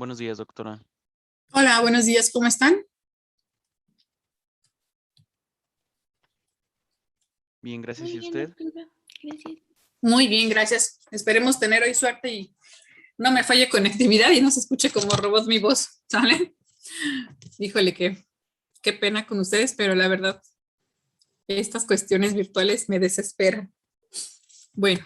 Buenos días, doctora. Hola, buenos días, ¿cómo están? Bien, gracias. Muy ¿Y bien, usted? doctora. Gracias. Muy bien, gracias. Esperemos tener hoy suerte y no me falle conectividad y no se escuche como robot mi voz, ¿sale? Híjole, qué pena con ustedes, pero la verdad, estas cuestiones virtuales me desesperan. Bueno,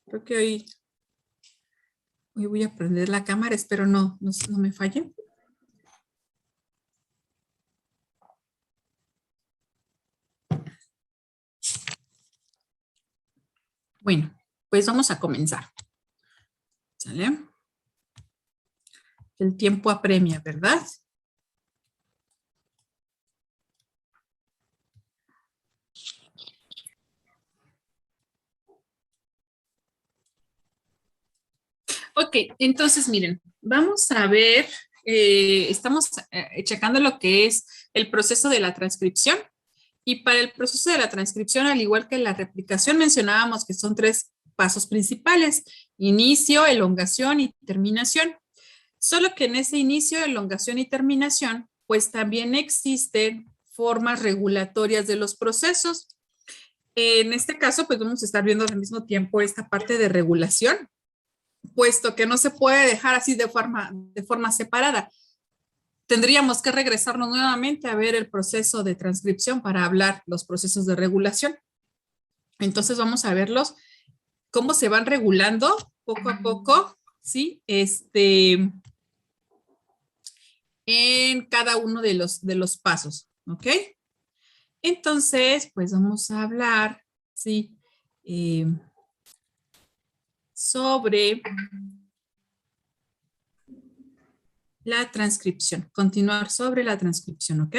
creo que hoy voy a prender la cámara, espero no me falle. Bueno, pues vamos a comenzar, ¿sale? El tiempo apremia, ¿verdad? Ok, entonces miren, vamos a ver, estamos checando lo que es el proceso de la transcripción. Y para el proceso de la transcripción, al igual que la replicación, mencionábamos que son tres pasos principales: inicio, elongación y terminación. Solo que en ese inicio, elongación y terminación, pues también existen formas regulatorias de los procesos. En este caso, pues vamos a estar viendo al mismo tiempo esta parte de regulación, puesto que no se puede dejar así de forma separada. Tendríamos que regresarnos nuevamente a ver el proceso de transcripción para hablar los procesos de regulación. Entonces vamos a verlos, cómo se van regulando poco a poco, ¿sí? En cada uno de los pasos, ¿ok? Entonces, pues vamos a hablar, ¿sí? Sobre la transcripción, continuar sobre la transcripción, ¿ok?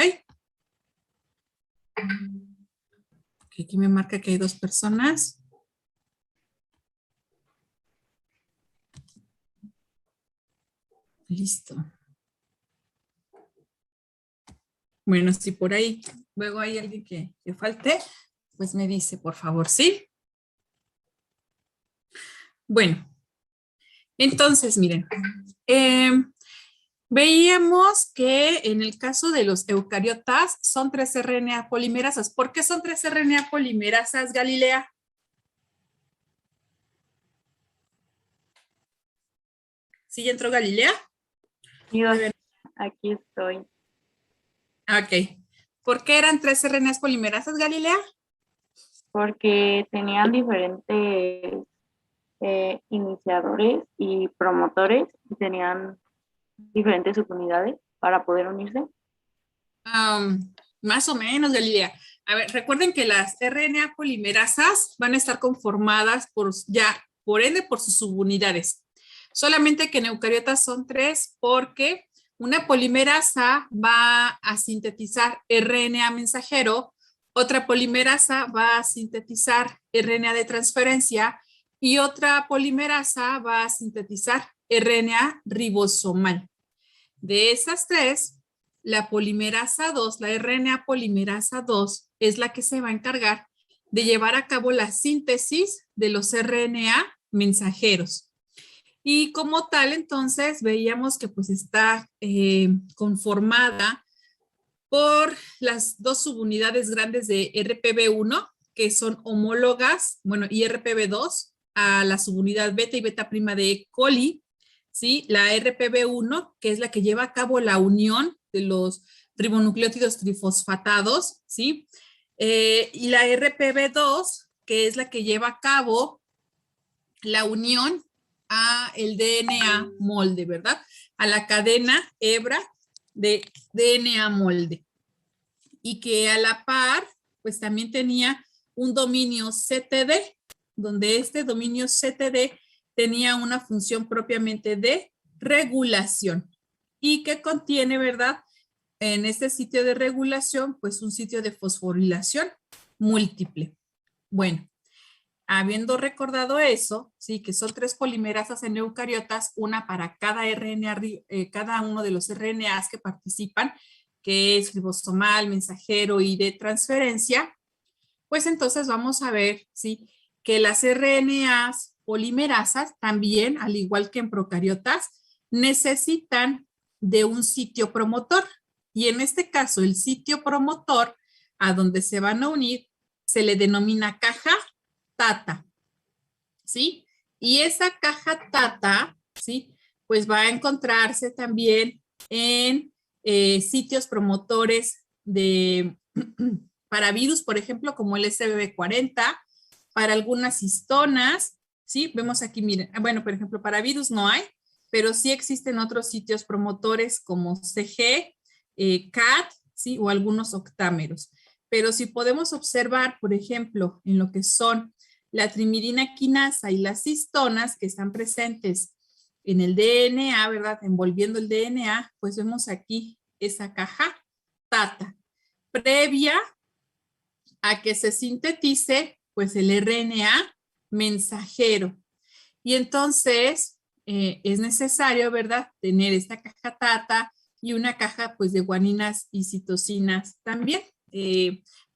Aquí me marca que hay dos personas. Listo. Bueno, si por ahí luego hay alguien que falte, pues me dice, por favor, ¿sí? Bueno, entonces, miren, veíamos que en el caso de los eucariotas son 3 RNA polimerasas. ¿Por qué son 3 RNA polimerasas, Galilea? ¿Sí ya entró Galilea? Dios, aquí estoy. Ok. ¿Por qué eran 3 RNA polimerasas, Galilea? Porque tenían diferentes iniciadores y promotores y tenían diferentes subunidades para poder unirse. Más o menos, Galilea. A ver, recuerden que las RNA polimerasas van a estar conformadas por ende, por sus subunidades. Solamente que en eucariotas son 3 porque una polimerasa va a sintetizar RNA mensajero, otra polimerasa va a sintetizar RNA de transferencia y otra polimerasa va a sintetizar RNA ribosomal. De esas 3, la polimerasa 2, la RNA polimerasa 2, es la que se va a encargar de llevar a cabo la síntesis de los RNA mensajeros. Y como tal, entonces, veíamos que pues está conformada por las dos subunidades grandes de RPB1, que son homólogas, bueno, y RPB2 a la subunidad beta y beta prima de E. coli, ¿sí? La RPB1, que es la que lleva a cabo la unión de los ribonucleótidos trifosfatados, ¿sí? Y la RPB2, que es la que lleva a cabo la unión a el DNA molde, ¿verdad? A la cadena hebra de DNA molde. Y que a la par, pues también tenía un dominio CTD, donde este dominio CTD tenía una función propiamente de regulación y que contiene, ¿verdad? En este sitio de regulación, pues un sitio de fosforilación múltiple. Bueno, habiendo recordado eso, sí, que son 3 polimerasas en eucariotas, una para cada RNA, cada uno de los RNAs que participan, que es ribosomal, mensajero y de transferencia, pues entonces vamos a ver, sí, que las RNAs polimerasas también, al igual que en procariotas, necesitan de un sitio promotor. Y en este caso, el sitio promotor a donde se van a unir se le denomina caja TATA, ¿sí? Y esa caja TATA, ¿sí? Pues va a encontrarse también en sitios promotores de para virus, por ejemplo, como el SBB40, para algunas histonas, ¿sí? Vemos aquí, miren, bueno, por ejemplo, para virus no hay, pero sí existen otros sitios promotores como CG, CAT, ¿sí? O algunos octámeros. Pero si podemos observar, por ejemplo, en lo que son la trimidina quinasa y las histonas que están presentes en el DNA, ¿verdad? Envolviendo el DNA, pues vemos aquí esa caja TATA, previa a que se sintetice, pues el RNA mensajero. Y entonces es necesario, ¿verdad? Tener esta caja TATA y una caja, pues, de guaninas y citocinas también.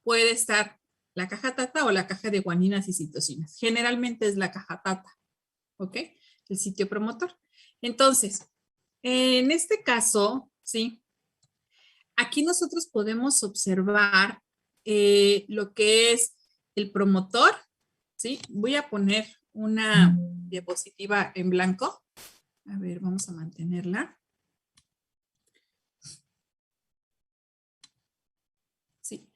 Puede estar la caja TATA o la caja de guaninas y citocinas. Generalmente es la caja TATA, ¿ok? El sitio promotor. Entonces, en este caso, ¿sí? Aquí nosotros podemos observar lo que es el promotor, ¿sí? Voy a poner una diapositiva en blanco. A ver, vamos a mantenerla. Sí.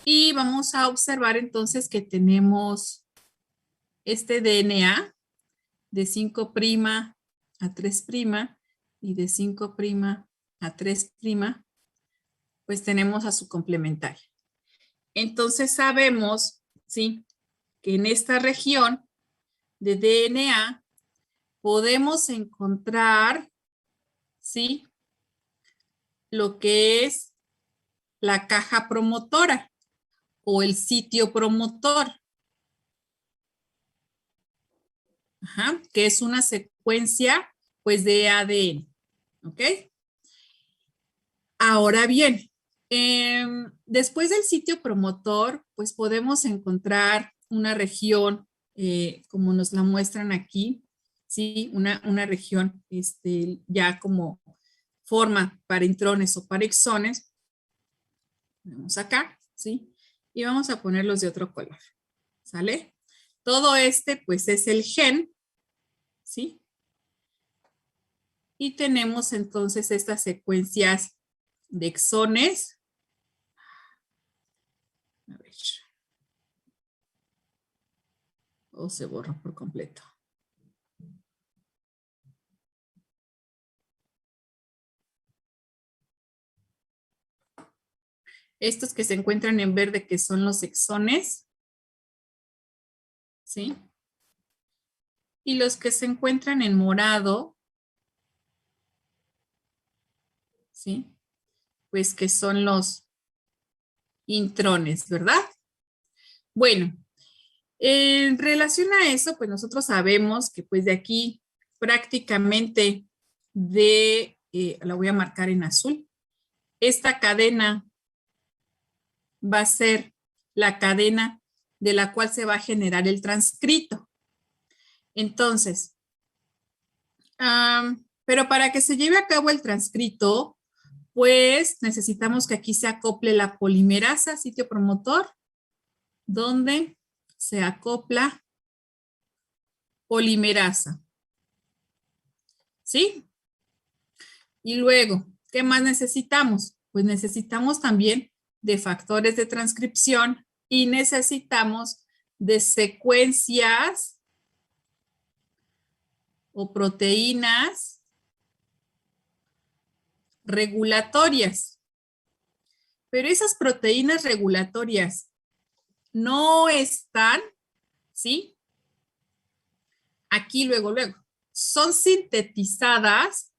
Y vamos a observar entonces que tenemos este DNA de 5' a 3' y de 5' a 3', pues tenemos a su complementaria. Entonces sabemos, ¿sí? Que en esta región de DNA podemos encontrar, ¿sí? Lo que es la caja promotora o el sitio promotor. Ajá, que es una secuencia, pues, de ADN. ¿Ok? Ahora bien, después del sitio promotor, pues podemos encontrar una región, como nos la muestran aquí, ¿sí? Una región ya como forma para intrones o para exones. Vamos acá, ¿sí? Y vamos a ponerlos de otro color, ¿sale? Todo pues es el gen, ¿sí? Y tenemos entonces estas secuencias de exones. A ver. O se borra por completo. Estos que se encuentran en verde, que son los exones, ¿sí? Y los que se encuentran en morado, ¿sí? Pues que son los intrones, ¿verdad? Bueno, en relación a eso, pues nosotros sabemos que pues de aquí prácticamente la voy a marcar en azul, esta cadena va a ser la cadena de la cual se va a generar el transcrito. Entonces, pero para que se lleve a cabo el transcrito, pues necesitamos que aquí se acople la polimerasa, sitio promotor, donde se acopla polimerasa. ¿Sí? Y luego, ¿qué más necesitamos? Pues necesitamos también de factores de transcripción y necesitamos de secuencias o proteínas regulatorias. Pero esas proteínas regulatorias no están, ¿sí? Aquí luego. Son sintetizadas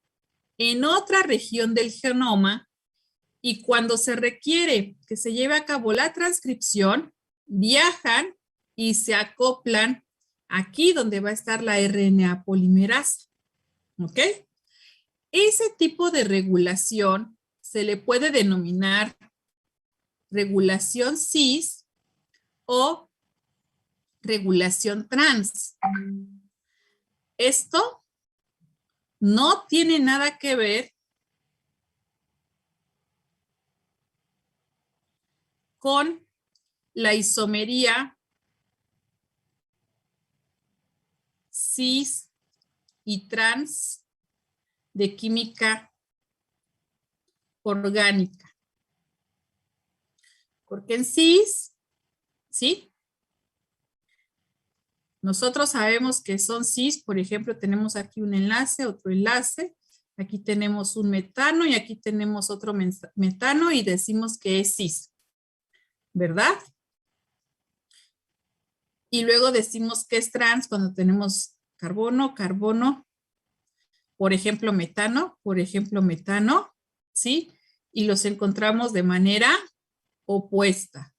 en otra región del genoma y cuando se requiere que se lleve a cabo la transcripción, viajan y se acoplan aquí donde va a estar la RNA polimerasa. ¿Ok? Ese tipo de regulación se le puede denominar regulación cis o regulación trans. Esto no tiene nada que ver con la isomería cis y trans de química orgánica. Porque en cis, ¿sí? Nosotros sabemos que son cis, por ejemplo, tenemos aquí un enlace, otro enlace, aquí tenemos un metano y aquí tenemos otro metano y decimos que es cis, ¿verdad? Y luego decimos que es trans cuando tenemos carbono, carbono, por ejemplo, metano, ¿sí? Y los encontramos de manera opuesta.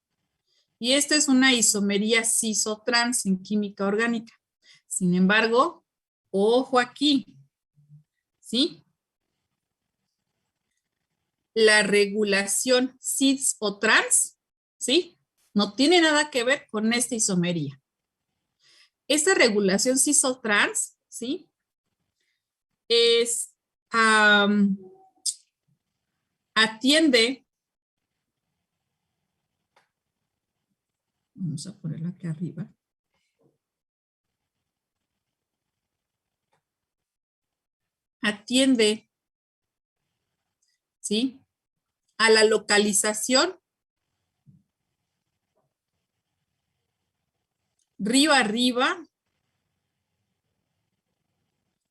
Y esto es una isomería cis o trans en química orgánica. Sin embargo, ojo aquí, ¿sí? La regulación cis o trans, ¿sí? No tiene nada que ver con esta isomería. Esta regulación cis o trans, ¿sí? Atiende, vamos a ponerlo aquí arriba, atiende, ¿sí? A la localización río arriba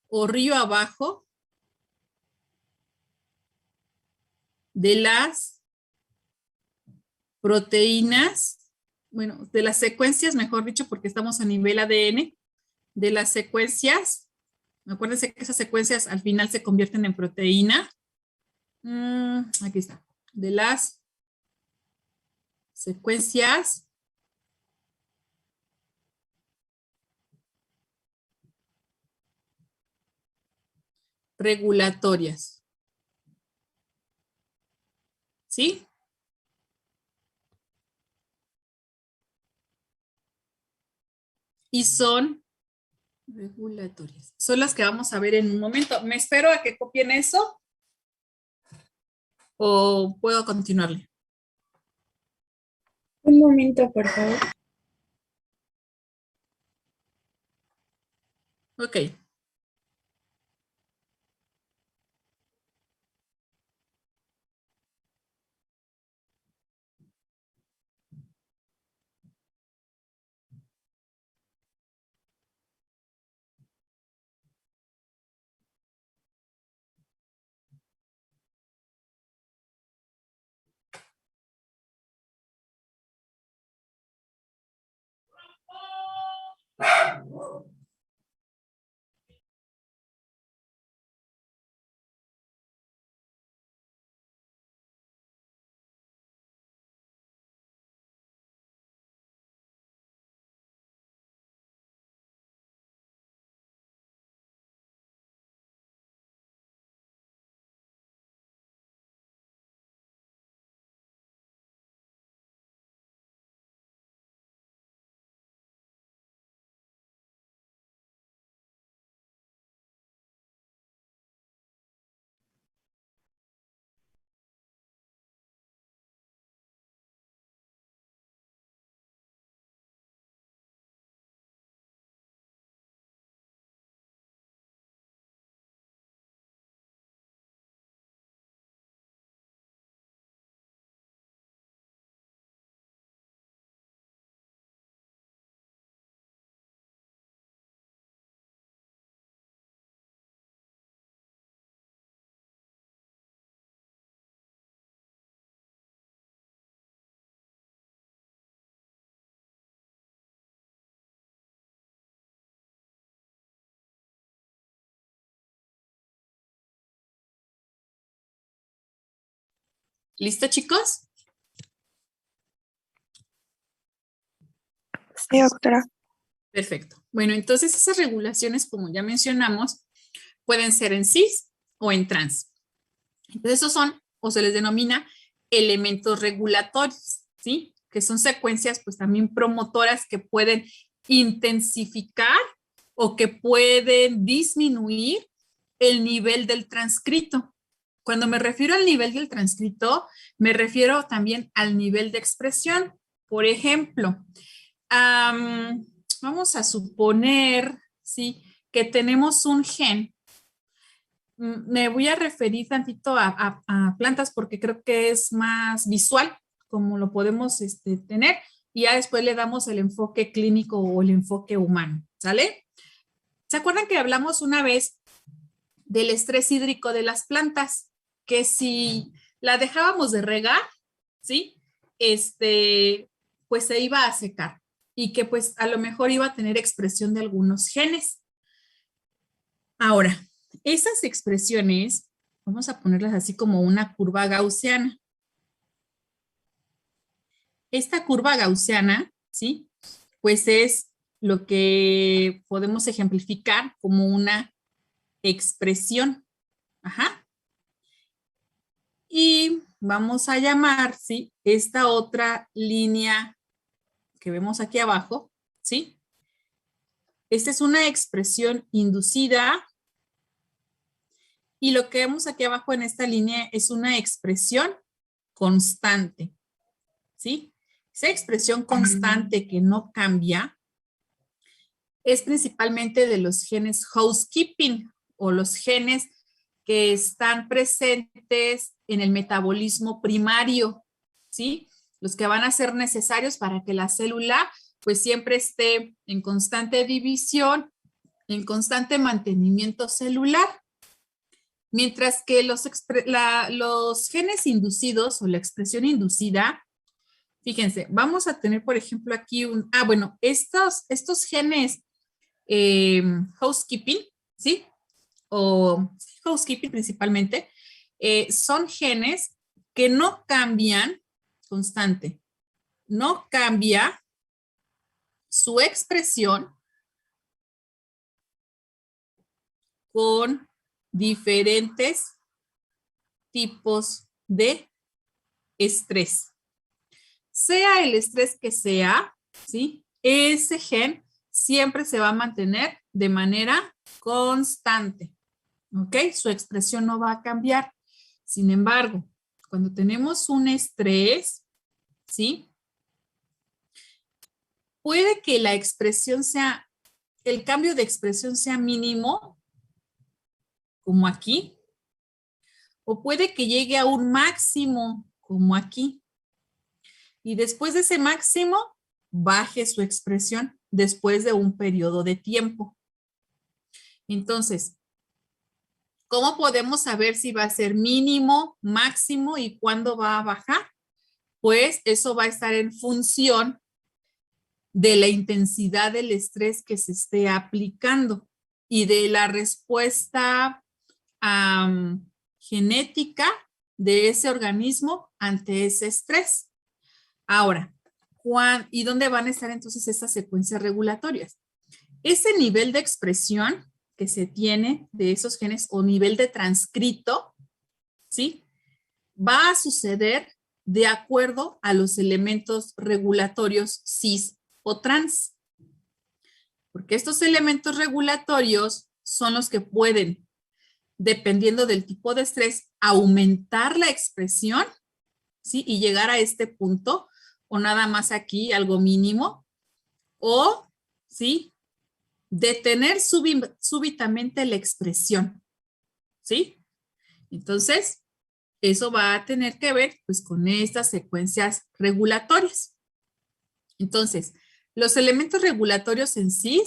o río abajo de las proteínas, bueno, de las secuencias, mejor dicho, porque estamos a nivel ADN, de las secuencias, acuérdense que esas secuencias al final se convierten en proteína. Aquí está, de las secuencias regulatorias. ¿Sí? Y son regulatorias. Son las que vamos a ver en un momento. ¿Me espero a que copien eso? ¿O puedo continuarle? Un momento, por favor. Ok. ¿Listo, chicos? Sí, doctora. Perfecto. Bueno, entonces esas regulaciones, como ya mencionamos, pueden ser en cis o en trans. Entonces esos son, o se les denomina elementos regulatorios, ¿sí? Que son secuencias, pues también promotoras que pueden intensificar o que pueden disminuir el nivel del transcrito. Cuando me refiero al nivel del transcrito, me refiero también al nivel de expresión. Por ejemplo, vamos a suponer, ¿sí?, que tenemos un gen. Me voy a referir tantito a plantas porque creo que es más visual, como lo podemos tener, y ya después le damos el enfoque clínico o el enfoque humano, ¿sale? ¿Se acuerdan que hablamos una vez del estrés hídrico de las plantas? Que si la dejábamos de regar, ¿sí? Pues se iba a secar y que pues a lo mejor iba a tener expresión de algunos genes. Ahora, esas expresiones, vamos a ponerlas así como una curva gaussiana. Esta curva gaussiana, ¿sí?, pues es lo que podemos ejemplificar como una expresión. Ajá. Y vamos a llamar, ¿sí?, esta otra línea que vemos aquí abajo, ¿sí? Esta es una expresión inducida y lo que vemos aquí abajo en esta línea es una expresión constante, ¿sí? Esa expresión constante que no cambia es principalmente de los genes housekeeping o los genes que están presentes en el metabolismo primario, ¿sí? Los que van a ser necesarios para que la célula pues siempre esté en constante división, en constante mantenimiento celular. Mientras que los genes inducidos o la expresión inducida, fíjense, vamos a tener, por ejemplo, aquí bueno, estos genes housekeeping, ¿sí? O housekeeping principalmente, son genes que no cambian constante, no cambia su expresión con diferentes tipos de estrés. Sea el estrés que sea, ¿sí?, ese gen siempre se va a mantener de manera constante, ¿ok? Su expresión no va a cambiar. Sin embargo, cuando tenemos un estrés, ¿sí?, puede que la expresión sea, el cambio de expresión sea mínimo, como aquí, o puede que llegue a un máximo, como aquí. Y después de ese máximo, baje su expresión después de un periodo de tiempo. Entonces, ¿cómo podemos saber si va a ser mínimo, máximo y cuándo va a bajar? Pues eso va a estar en función de la intensidad del estrés que se esté aplicando y de la respuesta genética de ese organismo ante ese estrés. Ahora, ¿y dónde van a estar entonces esas secuencias regulatorias? Ese nivel de expresión que se tiene de esos genes o nivel de transcrito, ¿sí?, va a suceder de acuerdo a los elementos regulatorios cis o trans. Porque estos elementos regulatorios son los que pueden, dependiendo del tipo de estrés, aumentar la expresión, ¿sí?, y llegar a este punto, o nada más aquí, algo mínimo, o, ¿sí?, detener súbitamente la expresión, ¿sí? Entonces, eso va a tener que ver, pues, con estas secuencias regulatorias. Entonces, los elementos regulatorios en sí,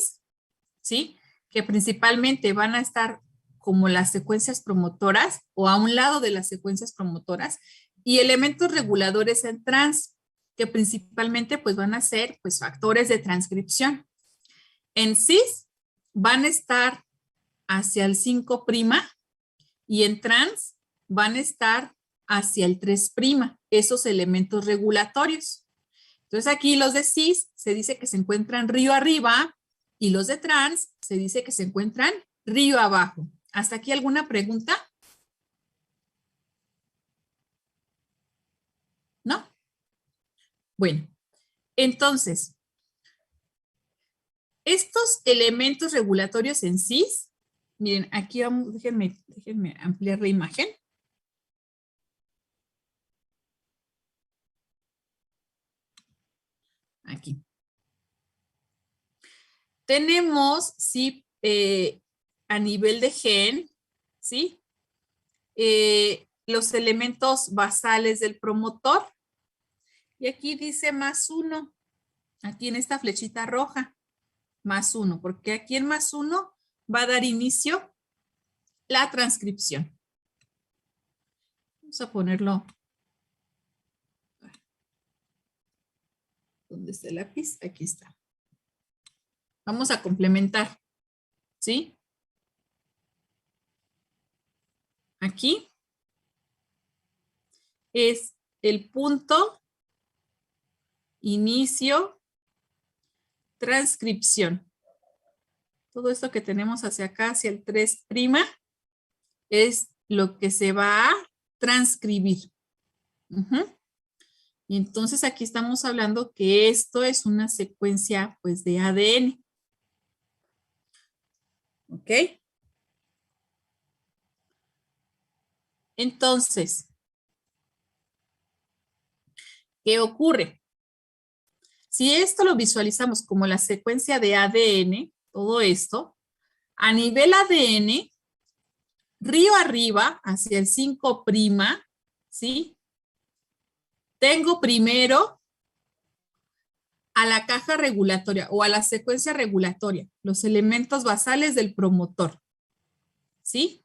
¿sí?, que principalmente van a estar como las secuencias promotoras o a un lado de las secuencias promotoras, y elementos reguladores en trans, que principalmente pues van a ser pues factores de transcripción. En cis van a estar hacia el 5' y en trans van a estar hacia el 3', esos elementos regulatorios. Entonces aquí los de cis se dice que se encuentran río arriba y los de trans se dice que se encuentran río abajo. ¿Hasta aquí alguna pregunta? ¿No? Bueno, entonces, estos elementos regulatorios en cis, miren, aquí vamos, déjenme ampliar la imagen. Aquí. Tenemos, sí, a nivel de gen, ¿sí? Los elementos basales del promotor. Y aquí dice +1, aquí en esta flechita roja, +1, porque aquí en +1 va a dar inicio la transcripción. Vamos a ponerlo. ¿Dónde está el lápiz? Aquí está. Vamos a complementar, ¿sí? Aquí es el punto, inicio, transcripción. Todo esto que tenemos hacia acá, hacia el 3', es lo que se va a transcribir. Y entonces aquí estamos hablando que esto es una secuencia, pues, de ADN. ¿Ok? Entonces, ¿qué ocurre? Si esto lo visualizamos como la secuencia de ADN, todo esto, a nivel ADN, río arriba, hacia el 5', ¿sí? Tengo primero a la caja regulatoria o a la secuencia regulatoria, los elementos basales del promotor, ¿sí?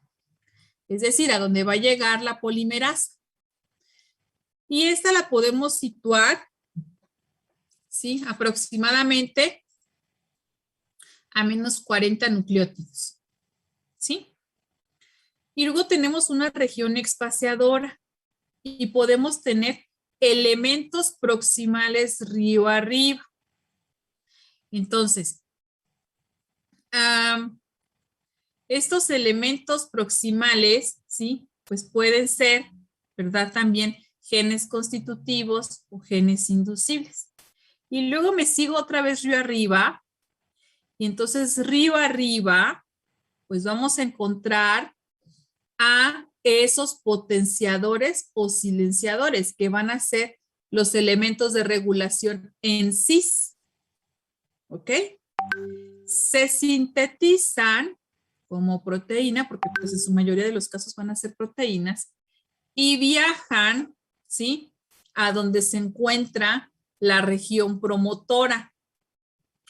Es decir, a donde va a llegar la polimerasa. Y esta la podemos situar, ¿sí? Aproximadamente a menos 40 nucleótidos, ¿sí? Y luego tenemos una región espaciadora y podemos tener elementos proximales río arriba. Entonces, estos elementos proximales, ¿sí? Pues pueden ser, ¿verdad? También genes constitutivos o genes inducibles. Y luego me sigo otra vez río arriba. Y entonces río arriba, pues vamos a encontrar a esos potenciadores o silenciadores que van a ser los elementos de regulación en cis. ¿Ok? Se sintetizan como proteína, porque pues en su mayoría de los casos van a ser proteínas, y viajan, ¿sí? A donde se encuentra la región promotora,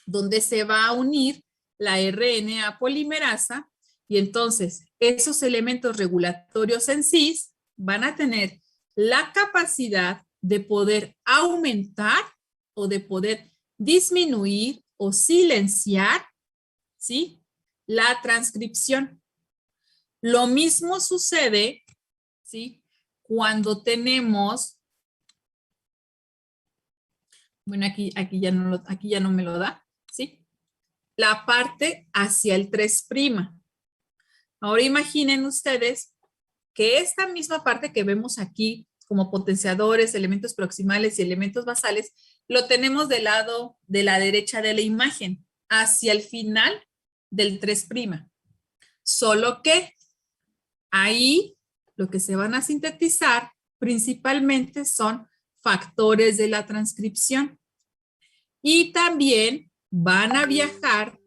donde se va a unir la RNA polimerasa, y entonces esos elementos regulatorios en cis van a tener la capacidad de poder aumentar o de poder disminuir o silenciar, ¿sí? La transcripción. Lo mismo sucede, ¿sí? Cuando tenemos, bueno, aquí ya no me lo da, ¿sí? La parte hacia el 3'. Ahora imaginen ustedes que esta misma parte que vemos aquí como potenciadores, elementos proximales y elementos basales, lo tenemos del lado de la derecha de la imagen, hacia el final del 3'. Solo que ahí lo que se van a sintetizar principalmente son factores de la transcripción. Y también van a viajar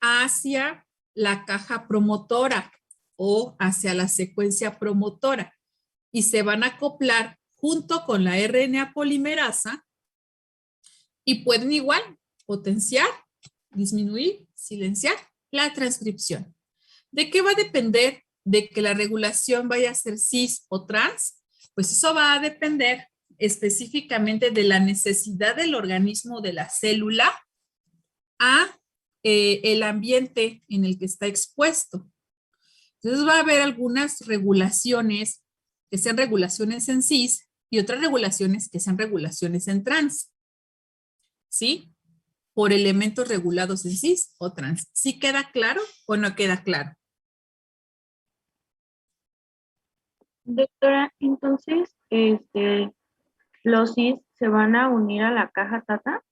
hacia la caja promotora o hacia la secuencia promotora y se van a acoplar junto con la RNA polimerasa y pueden igual potenciar, disminuir, silenciar la transcripción. ¿De qué va a depender de que la regulación vaya a ser cis o trans? Pues eso va a depender específicamente de la necesidad del organismo, de la célula, a el ambiente en el que está expuesto. Entonces va a haber algunas regulaciones que sean regulaciones en cis y otras regulaciones que sean regulaciones en trans. ¿Sí? Por elementos regulados en cis o trans. ¿Sí queda claro o no queda claro? Doctora, entonces, los cis se van a unir a la caja tata.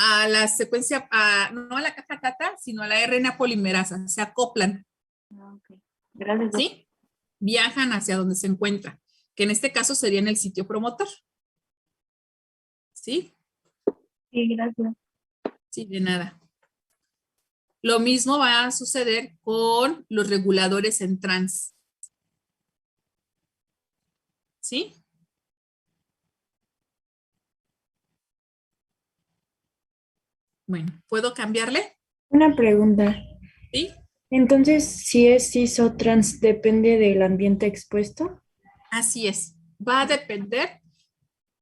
a la secuencia, no a la caja tata, sino a la RNA polimerasa, se acoplan, Ah, ok. Gracias. ¿sí? Viajan hacia donde se encuentra, que en este caso sería en el sitio promotor, ¿sí? Sí, gracias. Sí, de nada. Lo mismo va a suceder con los reguladores en trans, ¿sí? Bueno, ¿puedo cambiarle? Una pregunta. ¿Sí? Entonces, si es cis o trans, ¿depende del ambiente expuesto? Así es. Va a depender.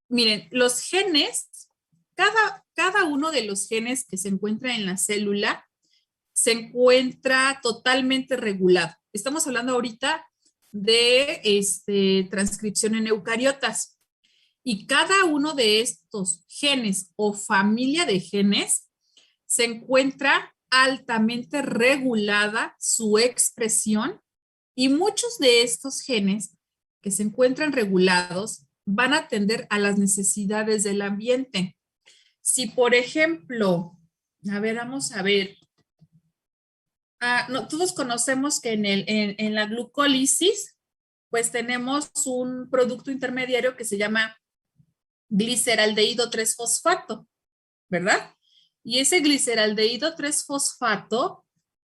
Miren, los genes, cada uno de los genes que se encuentra en la célula se encuentra totalmente regulado. Estamos hablando ahorita de transcripción en eucariotas. Y cada uno de estos genes o familia de genes se encuentra altamente regulada su expresión y muchos de estos genes que se encuentran regulados van a atender a las necesidades del ambiente. Si, por ejemplo, a ver, vamos a ver, no, todos conocemos que en la glucólisis, pues tenemos un producto intermediario que se llama gliceraldehído 3-fosfato, ¿verdad? Y ese gliceraldehído 3-fosfato,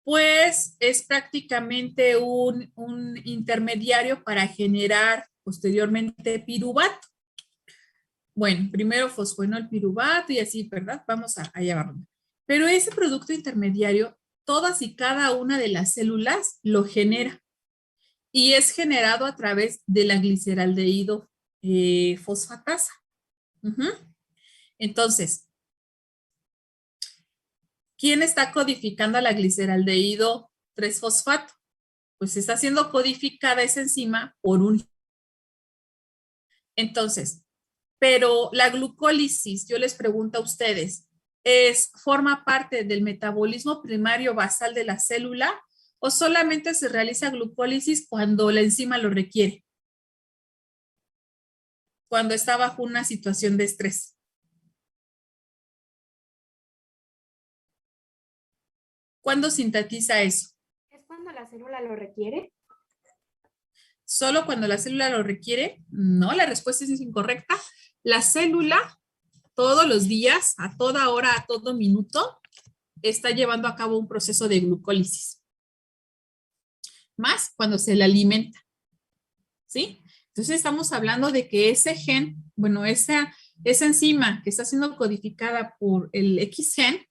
pues es prácticamente un intermediario para generar posteriormente piruvato. Bueno, primero fosfoenol piruvato y así, ¿verdad? Vamos a llevarlo. Pero ese producto intermediario, todas y cada una de las células lo genera y es generado a través de la gliceraldehído fosfatasa. Entonces, ¿quién está codificando a la gliceraldehído 3-fosfato? Pues está siendo codificada esa enzima por un. Entonces, pero la glucólisis, yo les pregunto a ustedes, ¿forma parte del metabolismo primario basal de la célula o solamente se realiza glucólisis cuando la enzima lo requiere? Cuando está bajo una situación de estrés. ¿Cuándo sintetiza eso? ¿Es cuando la célula lo requiere? ¿Solo cuando la célula lo requiere? No, la respuesta es incorrecta. La célula todos los días, a toda hora, a todo minuto, está llevando a cabo un proceso de glucólisis. Más cuando se le alimenta. ¿Sí? Entonces estamos hablando de que ese gen, bueno, esa enzima que está siendo codificada por el X gen,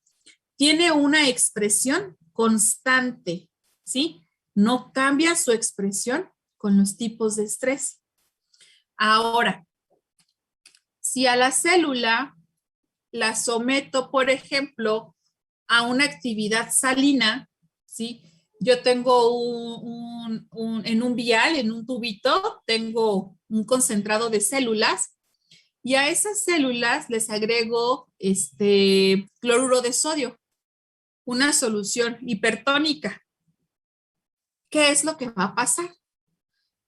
tiene una expresión constante, ¿sí? No cambia su expresión con los tipos de estrés. Ahora, si a la célula la someto, por ejemplo, a una actividad salina, ¿sí? Yo tengo en un vial, en un tubito, tengo un concentrado de células y a esas células les agrego cloruro de sodio, una solución hipertónica. ¿Qué es lo que va a pasar?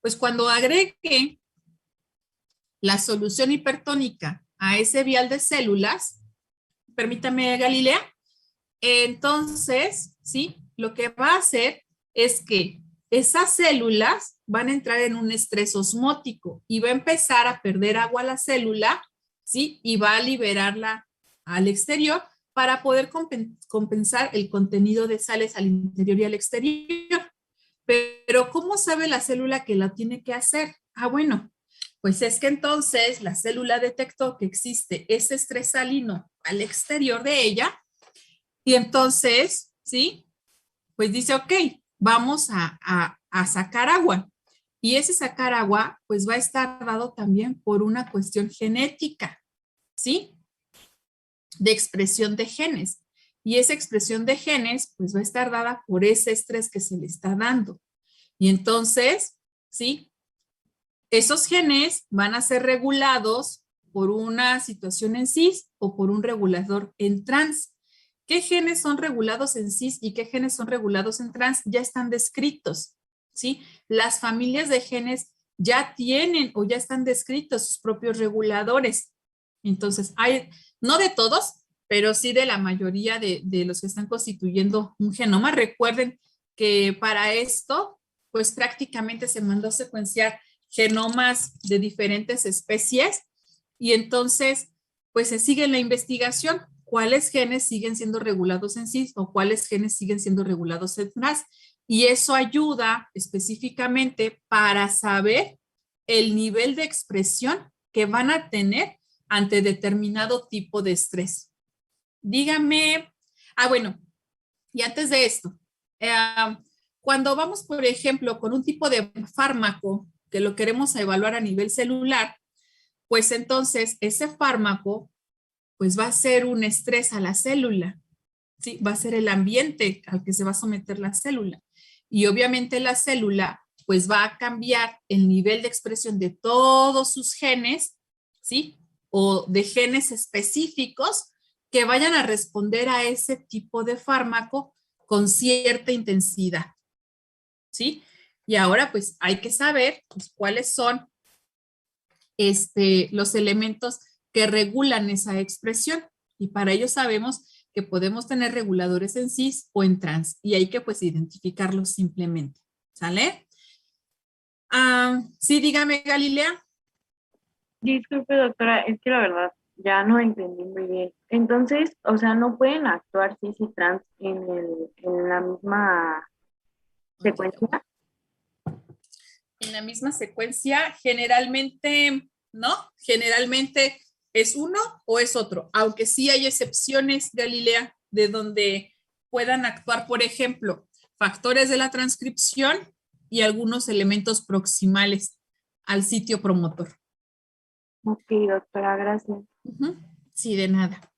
Pues cuando agregue la solución hipertónica a ese vial de células, permítame, Galilea, entonces, ¿sí? Lo que va a hacer es que esas células van a entrar en un estrés osmótico y va a empezar a perder agua a la célula, ¿sí? Y va a liberarla al exterior para poder compensar el contenido de sales al interior y al exterior. Pero ¿cómo sabe la célula que lo tiene que hacer? Bueno, pues es que entonces la célula detectó que existe ese estrés salino al exterior de ella y entonces, ¿sí? Pues dice, ok, vamos a sacar agua. Y ese sacar agua, pues va a estar dado también por una cuestión genética, ¿sí? De expresión de genes. Y esa expresión de genes, pues va a estar dada por ese estrés que se le está dando. Y entonces, ¿sí? Esos genes van a ser regulados por una situación en cis o por un regulador en trans. ¿Qué genes son regulados en cis y qué genes son regulados en trans? Ya están descritos, ¿sí? Las familias de genes ya tienen o ya están descritos sus propios reguladores. Entonces, no de todos, pero sí de la mayoría de los que están constituyendo un genoma. Recuerden que para esto, pues prácticamente se mandó a secuenciar genomas de diferentes especies y entonces, pues se sigue la investigación. ¿Cuáles genes siguen siendo regulados en cis o cuáles genes siguen siendo regulados en trans? Y eso ayuda específicamente para saber el nivel de expresión que van a tener ante determinado tipo de estrés. Dígame, bueno, y antes de esto, eh, cuando vamos, por ejemplo, con un tipo de fármaco que lo queremos evaluar a nivel celular, pues entonces ese fármaco pues va a ser un estrés a la célula, ¿sí? Va a ser el ambiente al que se va a someter la célula. Y obviamente la célula pues va a cambiar el nivel de expresión de todos sus genes, ¿sí? O de genes específicos que vayan a responder a ese tipo de fármaco con cierta intensidad, ¿sí? Y ahora pues hay que saber pues, cuáles son los elementos que regulan esa expresión. Y para ello sabemos que podemos tener reguladores en cis o en trans y hay que pues identificarlos simplemente. ¿Sale? Sí, dígame, Galilea. Disculpe, doctora, es que la verdad ya no entendí muy bien. Entonces, o sea, no pueden actuar cis y trans en la misma secuencia. En la misma secuencia, generalmente, ¿no? Generalmente es uno o es otro, aunque sí hay excepciones, Galilea, de donde puedan actuar, por ejemplo, factores de la transcripción y algunos elementos proximales al sitio promotor. Ok, doctora, gracias. Sí, de nada.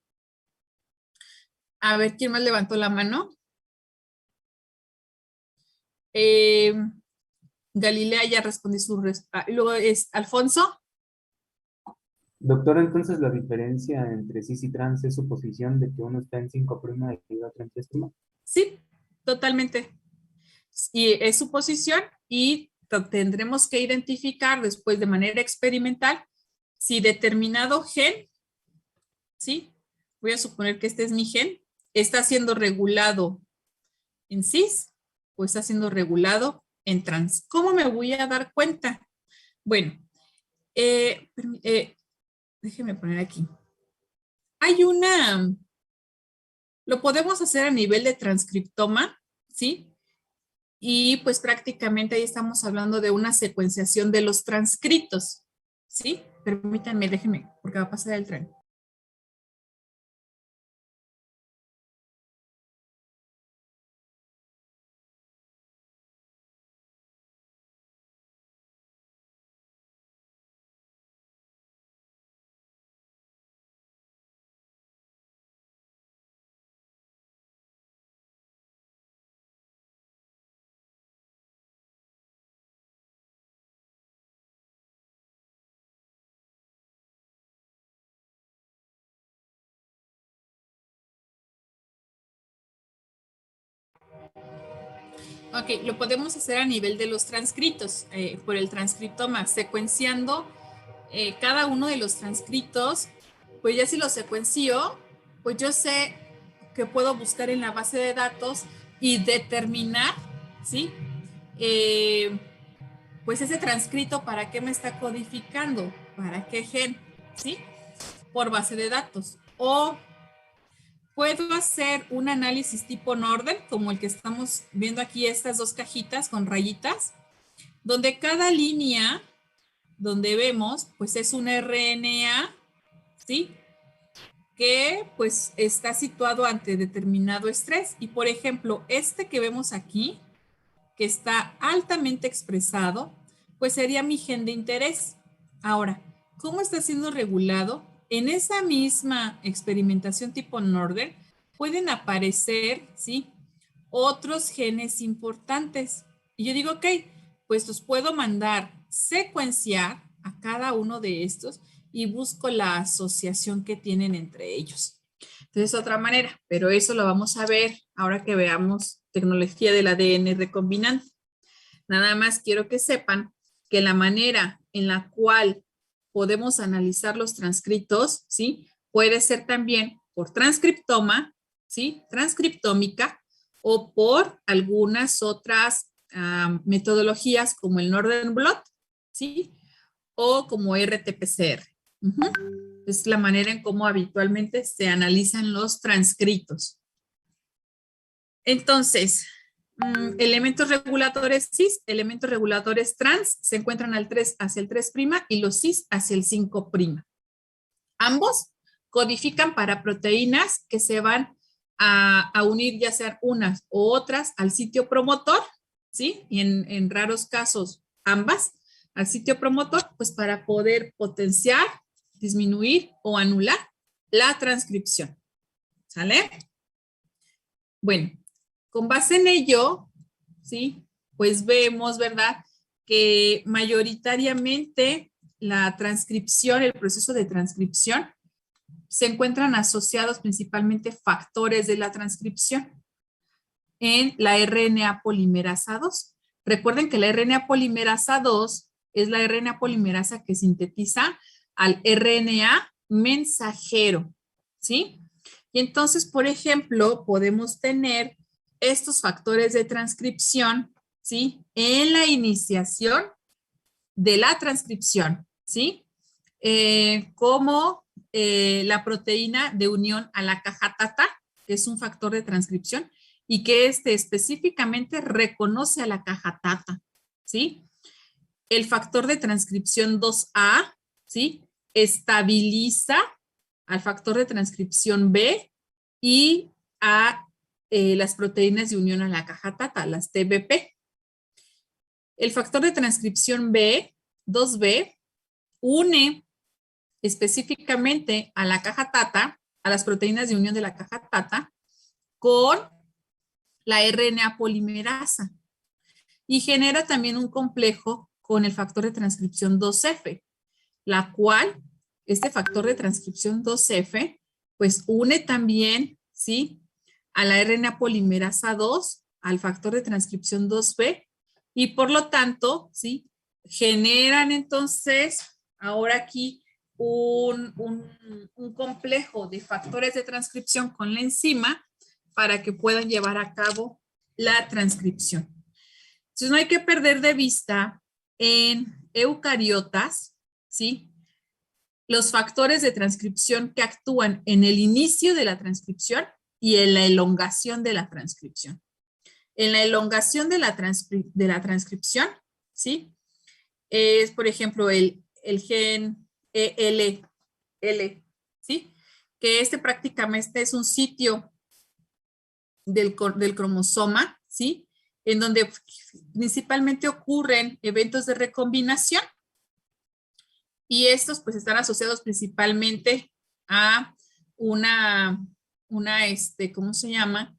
A ver, ¿quién más levantó la mano? Galilea ya respondió su respuesta. Luego es Alfonso. Doctora, entonces la diferencia entre cis y trans es su posición de que uno está en 5' y el otro en 3'. Sí, totalmente. Y es su posición y tendremos que identificar después de manera experimental si determinado gen, ¿sí? Voy a suponer que este es mi gen, está siendo regulado en cis o está siendo regulado en trans. ¿Cómo me voy a dar cuenta? Bueno, déjeme poner aquí. Hay lo podemos hacer a nivel de transcriptoma, ¿sí? Y pues prácticamente ahí estamos hablando de una secuenciación de los transcritos, ¿sí? Permítanme, déjenme, porque va a pasar el tren. Ok, lo podemos hacer a nivel de los transcritos, por el transcriptoma, secuenciando cada uno de los transcritos. Pues ya si lo secuencio, pues yo sé que puedo buscar en la base de datos y determinar, ¿sí? Pues ese transcrito, ¿para qué me está codificando? ¿Para qué gen? ¿Sí? Por base de datos. O puedo hacer un análisis tipo Norden, como el que estamos viendo aquí, estas dos cajitas con rayitas, donde cada línea, donde vemos, pues es un RNA, ¿sí? Que pues está situado ante determinado estrés. Y por ejemplo, este que vemos aquí, que está altamente expresado, pues sería mi gen de interés. Ahora, ¿cómo está siendo regulado? En esa misma experimentación tipo Northern pueden aparecer, ¿sí? Otros genes importantes. Y yo digo, ok, pues los puedo mandar secuenciar a cada uno de estos y busco la asociación que tienen entre ellos. Entonces, otra manera, pero eso lo vamos a ver ahora que veamos tecnología del ADN recombinante. Nada más quiero que sepan que la manera en la cual podemos analizar los transcritos, ¿sí? Puede ser también por transcriptoma, ¿sí? Transcriptómica o por algunas otras metodologías como el Northern Blot, ¿sí? O como RT-PCR. Es la manera en cómo habitualmente se analizan los transcritos. Entonces, elementos reguladores cis, elementos reguladores trans se encuentran hacia el 3' y los cis hacia el 5'. Ambos codifican para proteínas que se van a unir ya sean unas u otras al sitio promotor, ¿sí? Y en raros casos ambas al sitio promotor, pues para poder potenciar, disminuir o anular la transcripción. ¿Sale? Bueno, con base en ello, ¿sí? Pues vemos, ¿verdad? Que mayoritariamente la transcripción, el proceso de transcripción, se encuentran asociados principalmente factores de la transcripción en la RNA polimerasa 2. Recuerden que la RNA polimerasa 2 es la RNA polimerasa que sintetiza al RNA mensajero, ¿sí? Y entonces, por ejemplo, podemos tener estos factores de transcripción, ¿sí? En la iniciación de la transcripción, ¿sí? Como la proteína de unión a la caja TATA, que es un factor de transcripción, y que específicamente reconoce a la caja TATA, ¿sí? El factor de transcripción 2A, ¿sí? Estabiliza al factor de transcripción B y a las proteínas de unión a la caja TATA, las TBP. El factor de transcripción B, 2B, une específicamente a la caja TATA, a las proteínas de unión de la caja TATA, con la RNA polimerasa y genera también un complejo con el factor de transcripción 2F, la cual, este factor de transcripción 2F, pues une también, ¿sí? A la RNA polimerasa 2, al factor de transcripción 2B, y por lo tanto, ¿sí? Generan entonces, ahora aquí, un complejo de factores de transcripción con la enzima para que puedan llevar a cabo la transcripción. Entonces, no hay que perder de vista en eucariotas, ¿sí? Los factores de transcripción que actúan en el inicio de la transcripción y en la elongación de la transcripción. En la elongación de la transcripción, ¿sí? Es, por ejemplo, el gen ELL, ¿sí? Que prácticamente es un sitio del cromosoma, ¿sí? En donde principalmente ocurren eventos de recombinación y estos pues están asociados principalmente a ¿cómo se llama?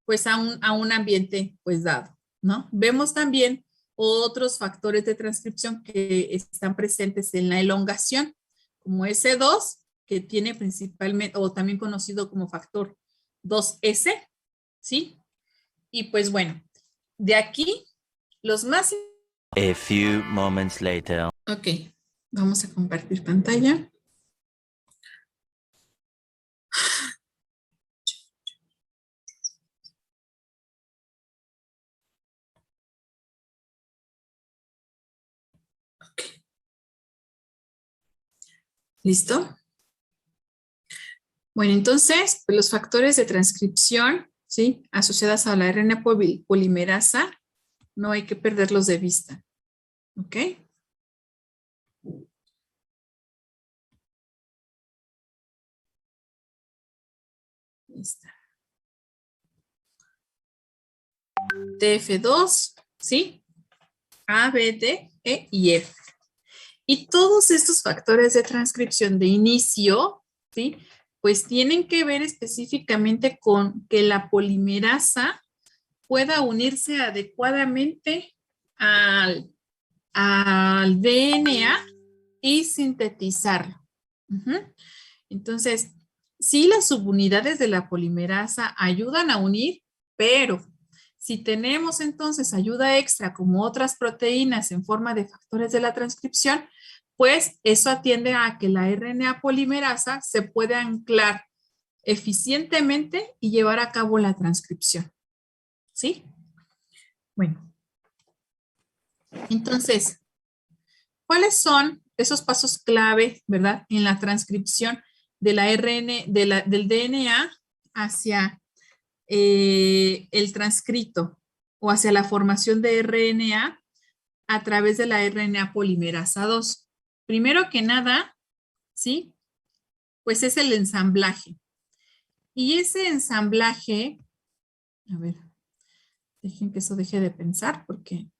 Pues a un ambiente pues dado, ¿no? Vemos también otros factores de transcripción que están presentes en la elongación, como S2, que tiene principalmente, o también conocido como factor 2S, ¿sí? Y pues bueno, de aquí, los más... A few moments later. Ok, vamos a compartir pantalla. Okay. ¿Listo? Bueno, entonces, pues los factores de transcripción, ¿sí? Asociadas a la RNA polimerasa, no hay que perderlos de vista. ¿Ok? Está. TF2, ¿sí? A, B, D, E y F. Y todos estos factores de transcripción de inicio, ¿sí? Pues tienen que ver específicamente con que la polimerasa pueda unirse adecuadamente al DNA y sintetizarlo. Entonces, sí, las subunidades de la polimerasa ayudan a unir, pero si tenemos entonces ayuda extra como otras proteínas en forma de factores de la transcripción, pues eso atiende a que la RNA polimerasa se pueda anclar eficientemente y llevar a cabo la transcripción. ¿Sí? Bueno. Entonces, ¿cuáles son esos pasos clave, verdad, en la transcripción de la del DNA hacia el transcrito o hacia la formación de RNA a través de la RNA polimerasa 2? Primero que nada, ¿sí? Pues es el ensamblaje. Y ese ensamblaje, a ver, dejen que eso deje de pensar porque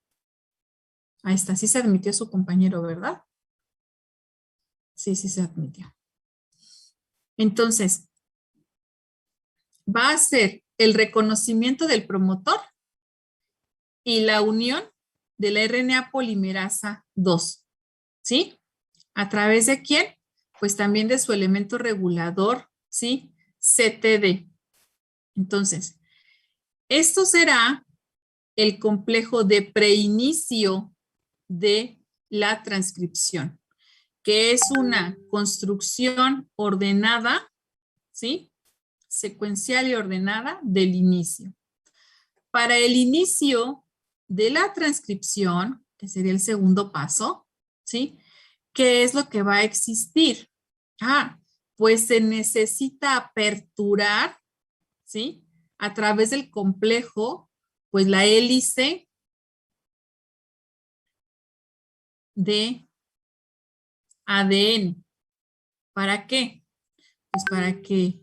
ahí está, sí se admitió su compañero, ¿verdad? Sí, sí se admitió. Entonces, va a ser el reconocimiento del promotor y la unión de la RNA polimerasa 2, ¿sí? ¿A través de quién? Pues también de su elemento regulador, ¿sí? CTD. Entonces, esto será el complejo de preinicio de la transcripción, que es una construcción ordenada, ¿sí? Secuencial y ordenada del inicio. Para el inicio de la transcripción, que sería el segundo paso, ¿sí? ¿Qué es lo que va a existir? Pues se necesita aperturar, ¿sí? A través del complejo, pues la hélice de ADN. ¿Para qué? Pues para que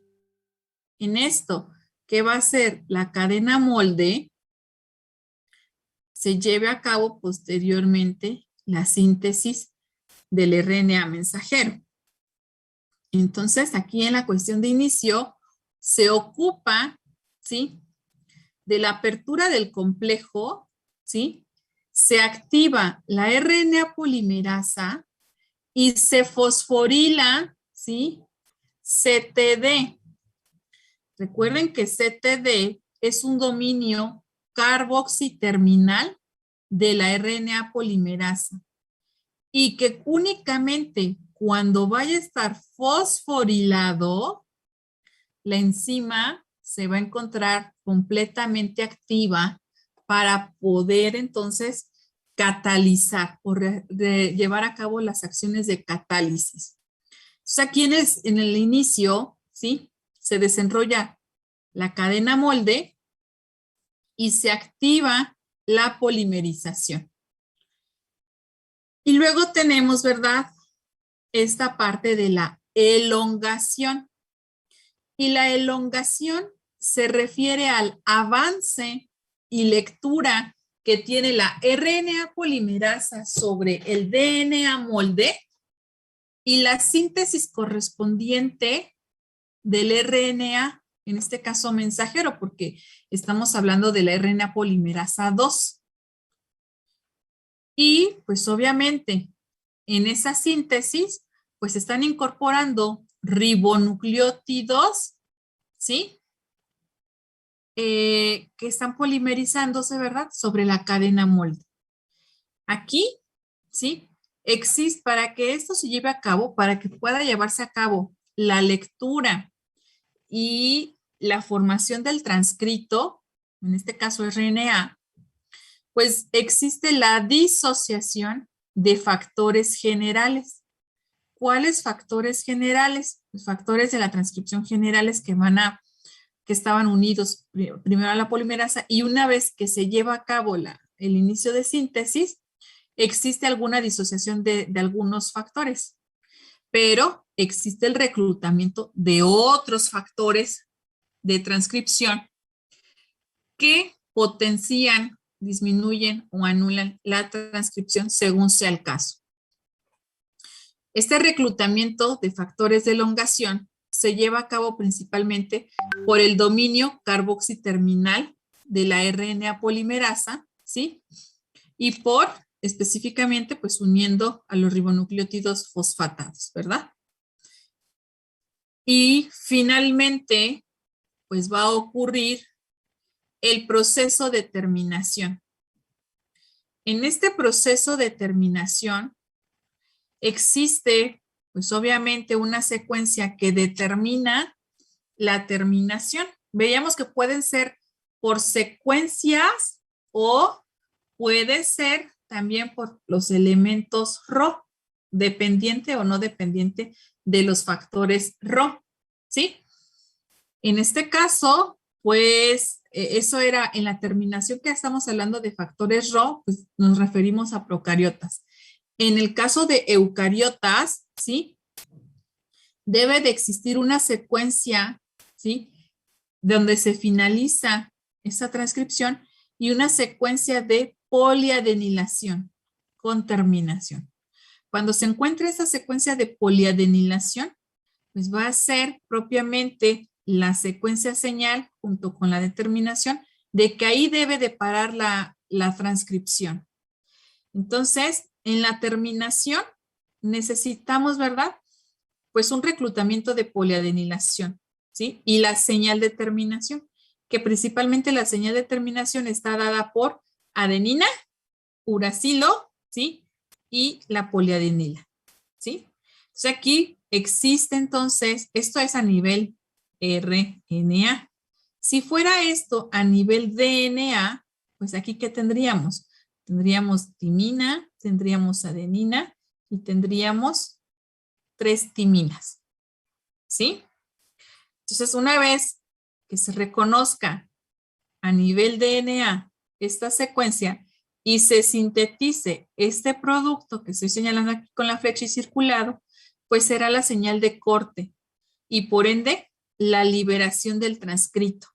en esto, que va a ser la cadena molde, se lleve a cabo posteriormente la síntesis del RNA mensajero. Entonces, aquí en la cuestión de inicio, se ocupa, ¿sí? De la apertura del complejo, ¿sí? Se activa la RNA polimerasa y se fosforila, ¿sí? CTD. Recuerden que CTD es un dominio carboxiterminal de la RNA polimerasa y que únicamente cuando vaya a estar fosforilado, la enzima se va a encontrar completamente activa para poder entonces catalizar o llevar a cabo las acciones de catálisis. Entonces aquí en el inicio, ¿sí? Se desenrolla la cadena molde y se activa la polimerización. Y luego tenemos, ¿verdad? Esta parte de la elongación. Y la elongación se refiere al avance y lectura que tiene la RNA polimerasa sobre el DNA molde y la síntesis correspondiente del RNA, en este caso mensajero, porque estamos hablando de la RNA polimerasa 2. Y pues obviamente en esa síntesis pues están incorporando ribonucleótidos, ¿sí? Que están polimerizándose, ¿verdad? Sobre la cadena molde. Aquí, ¿sí? Existe, para que esto se lleve a cabo, para que pueda llevarse a cabo la lectura y la formación del transcrito, en este caso RNA, pues existe la disociación de factores generales. ¿Cuáles factores generales? Los factores de la transcripción generales que estaban unidos primero a la polimerasa y una vez que se lleva a cabo el inicio de síntesis, existe alguna disociación de algunos factores, pero existe el reclutamiento de otros factores de transcripción que potencian, disminuyen o anulan la transcripción según sea el caso. Este reclutamiento de factores de elongación se lleva a cabo principalmente por el dominio carboxiterminal de la RNA polimerasa, ¿sí? Y por, específicamente, pues uniendo a los ribonucleótidos fosfatados, ¿verdad? Y finalmente, pues va a ocurrir el proceso de terminación. En este proceso de terminación existe, pues obviamente, una secuencia que determina la terminación. Veíamos que pueden ser por secuencias o puede ser también por los elementos Rho, dependiente o no dependiente de los factores Rho, ¿sí? En este caso, pues eso era en la terminación que estamos hablando de factores Rho, pues nos referimos a procariotas. En el caso de eucariotas, ¿sí? Debe de existir una secuencia, ¿sí? Donde se finaliza esa transcripción y una secuencia de poliadenilación con terminación. Cuando se encuentre esa secuencia de poliadenilación, pues va a ser propiamente la secuencia señal junto con la determinación de que ahí debe de parar la transcripción. Entonces, en la terminación necesitamos, ¿verdad? Pues un reclutamiento de poliadenilación, ¿sí? Y la señal de terminación, que principalmente la señal de terminación está dada por adenina, uracilo, ¿sí? Y la poliadenila, ¿sí? Entonces aquí existe entonces, esto es a nivel RNA. Si fuera esto a nivel DNA, pues aquí ¿qué tendríamos? Tendríamos timina, tendríamos adenina y tendríamos 3 timinas, ¿sí? Entonces, una vez que se reconozca a nivel DNA esta secuencia y se sintetice este producto que estoy señalando aquí con la flecha y circulado, pues será la señal de corte y por ende la liberación del transcrito.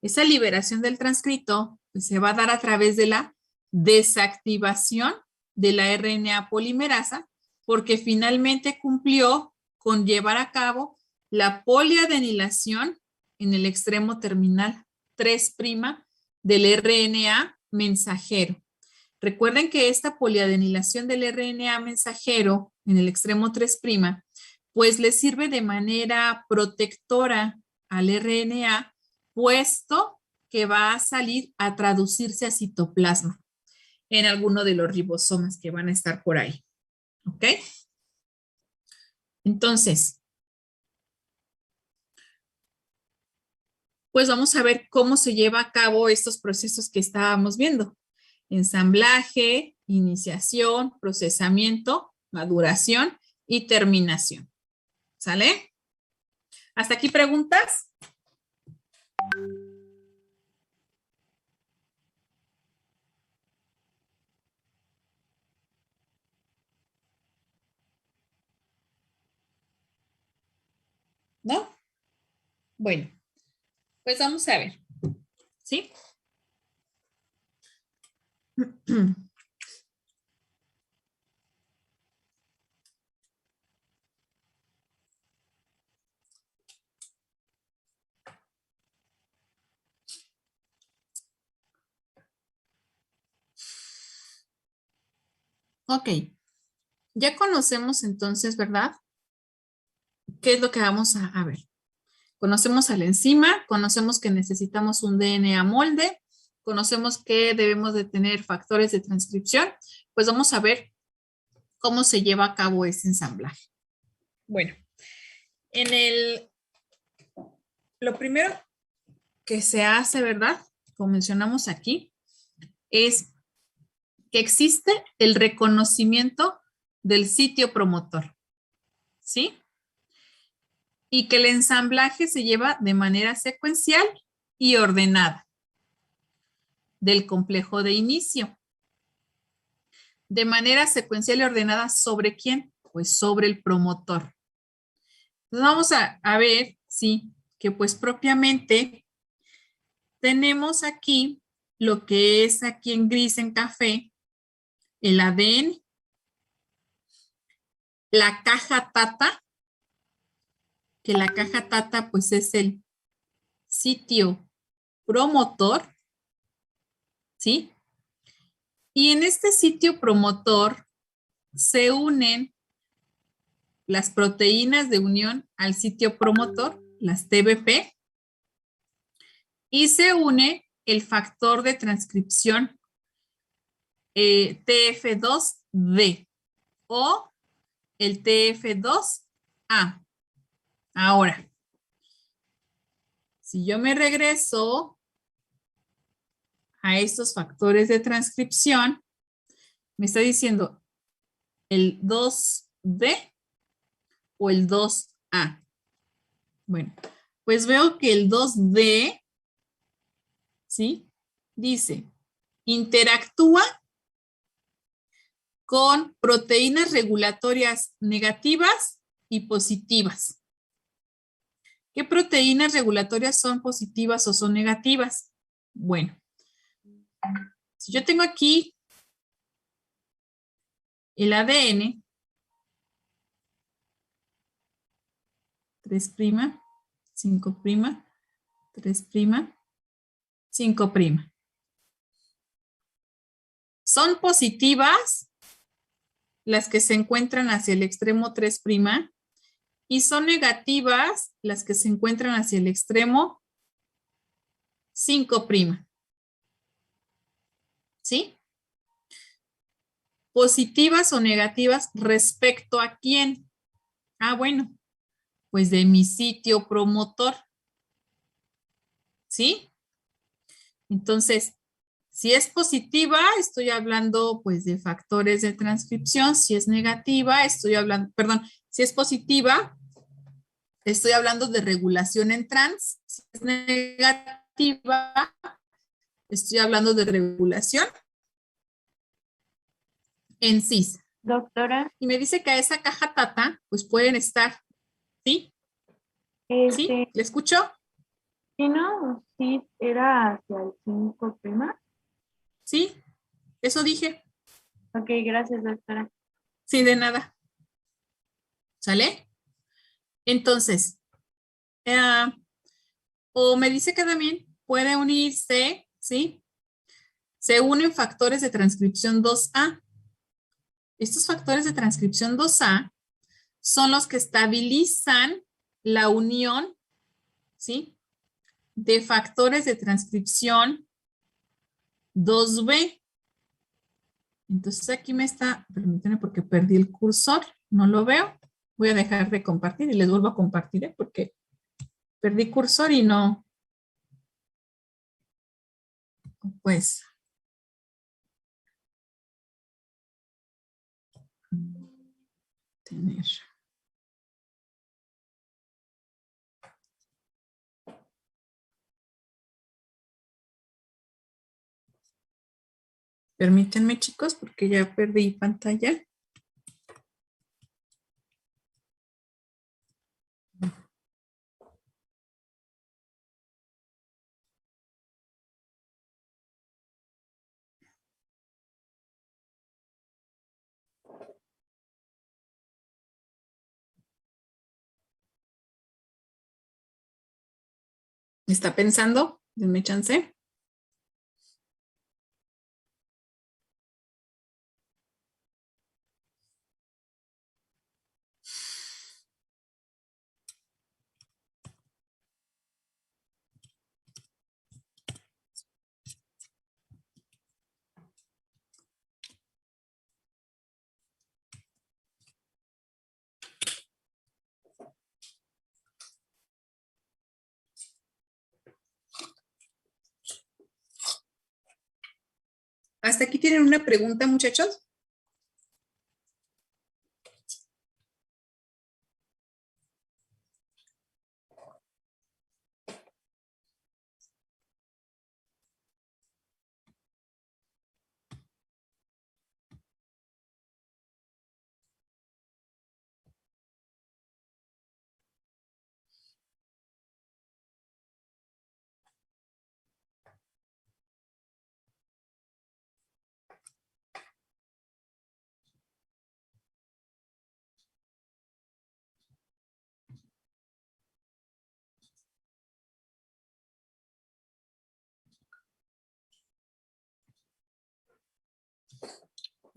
Esa liberación del transcrito pues, se va a dar a través de la desactivación de la RNA polimerasa porque finalmente cumplió con llevar a cabo la poliadenilación en el extremo terminal 3' del RNA mensajero. Recuerden que esta poliadenilación del RNA mensajero en el extremo 3', pues le sirve de manera protectora al RNA, puesto que va a salir a traducirse a citoplasma en alguno de los ribosomas que van a estar por ahí. ¿Ok? Entonces, pues vamos a ver cómo se lleva a cabo estos procesos que estábamos viendo. Ensamblaje, iniciación, procesamiento, maduración y terminación. ¿Sale? ¿Hasta aquí preguntas? ¿No? Bueno, pues vamos a ver. ¿Sí? Ok. Ya conocemos entonces, ¿verdad? ¿Qué es lo que vamos a ver? Conocemos a la enzima, conocemos que necesitamos un DNA molde, conocemos que debemos de tener factores de transcripción, pues vamos a ver cómo se lleva a cabo ese ensamblaje. Bueno, lo primero que se hace, ¿verdad? Como mencionamos aquí, es que existe el reconocimiento del sitio promotor, ¿sí? Y que el ensamblaje se lleva de manera secuencial y ordenada del complejo de inicio. De manera secuencial y ordenada, ¿sobre quién? Pues sobre el promotor. Entonces vamos a ver, sí, que pues propiamente tenemos aquí lo que es aquí en gris, en café, el ADN, la caja tata, que la caja tata pues es el sitio promotor, ¿sí? Y en este sitio promotor se unen las proteínas de unión al sitio promotor, las TBP, y se une el factor de transcripción TF2D o el TF2A. Ahora, Si yo me regreso a estos factores de transcripción, me está diciendo el 2D o el 2A. Bueno, pues veo que el 2D, ¿sí? Dice, interactúa con proteínas regulatorias negativas y positivas. ¿Qué proteínas regulatorias son positivas o son negativas? Bueno, si yo tengo aquí el ADN, 3', 5', 3', 5'. Son positivas las que se encuentran hacia el extremo 3' y son negativas las que se encuentran hacia el extremo 5'. ¿Sí? Positivas o negativas respecto a quién. Ah, bueno, pues de mi sitio promotor. ¿Sí? Entonces, si es positiva, estoy hablando pues de factores de transcripción. Si es negativa, estoy hablando, perdón, si es positiva, estoy hablando de regulación en trans. Si es negativa, estoy hablando de regulación en cis. Doctora, Y me dice que a esa caja tata, pues pueden estar, ¿sí? ¿Sí? ¿Le escucho? si no, sí era hacia el 5'. ¿Sí? Eso dije. Ok, gracias, doctora. Sí, de nada. ¿Sale? Entonces, o me dice que también puede unirse, ¿sí? Se unen factores de transcripción 2A. Estos factores de transcripción 2A son los que estabilizan la unión, ¿sí? De factores de transcripción 2B. Entonces aquí me está, permítanme porque perdí el cursor, no lo veo. Voy a dejar de compartir y les vuelvo a compartir, ¿eh? Porque perdí cursor y no, pues. Tener. Permítanme, chicos, porque ya perdí pantalla. ¿Está pensando? Denme chance. ¿Hasta aquí tienen una pregunta, muchachos?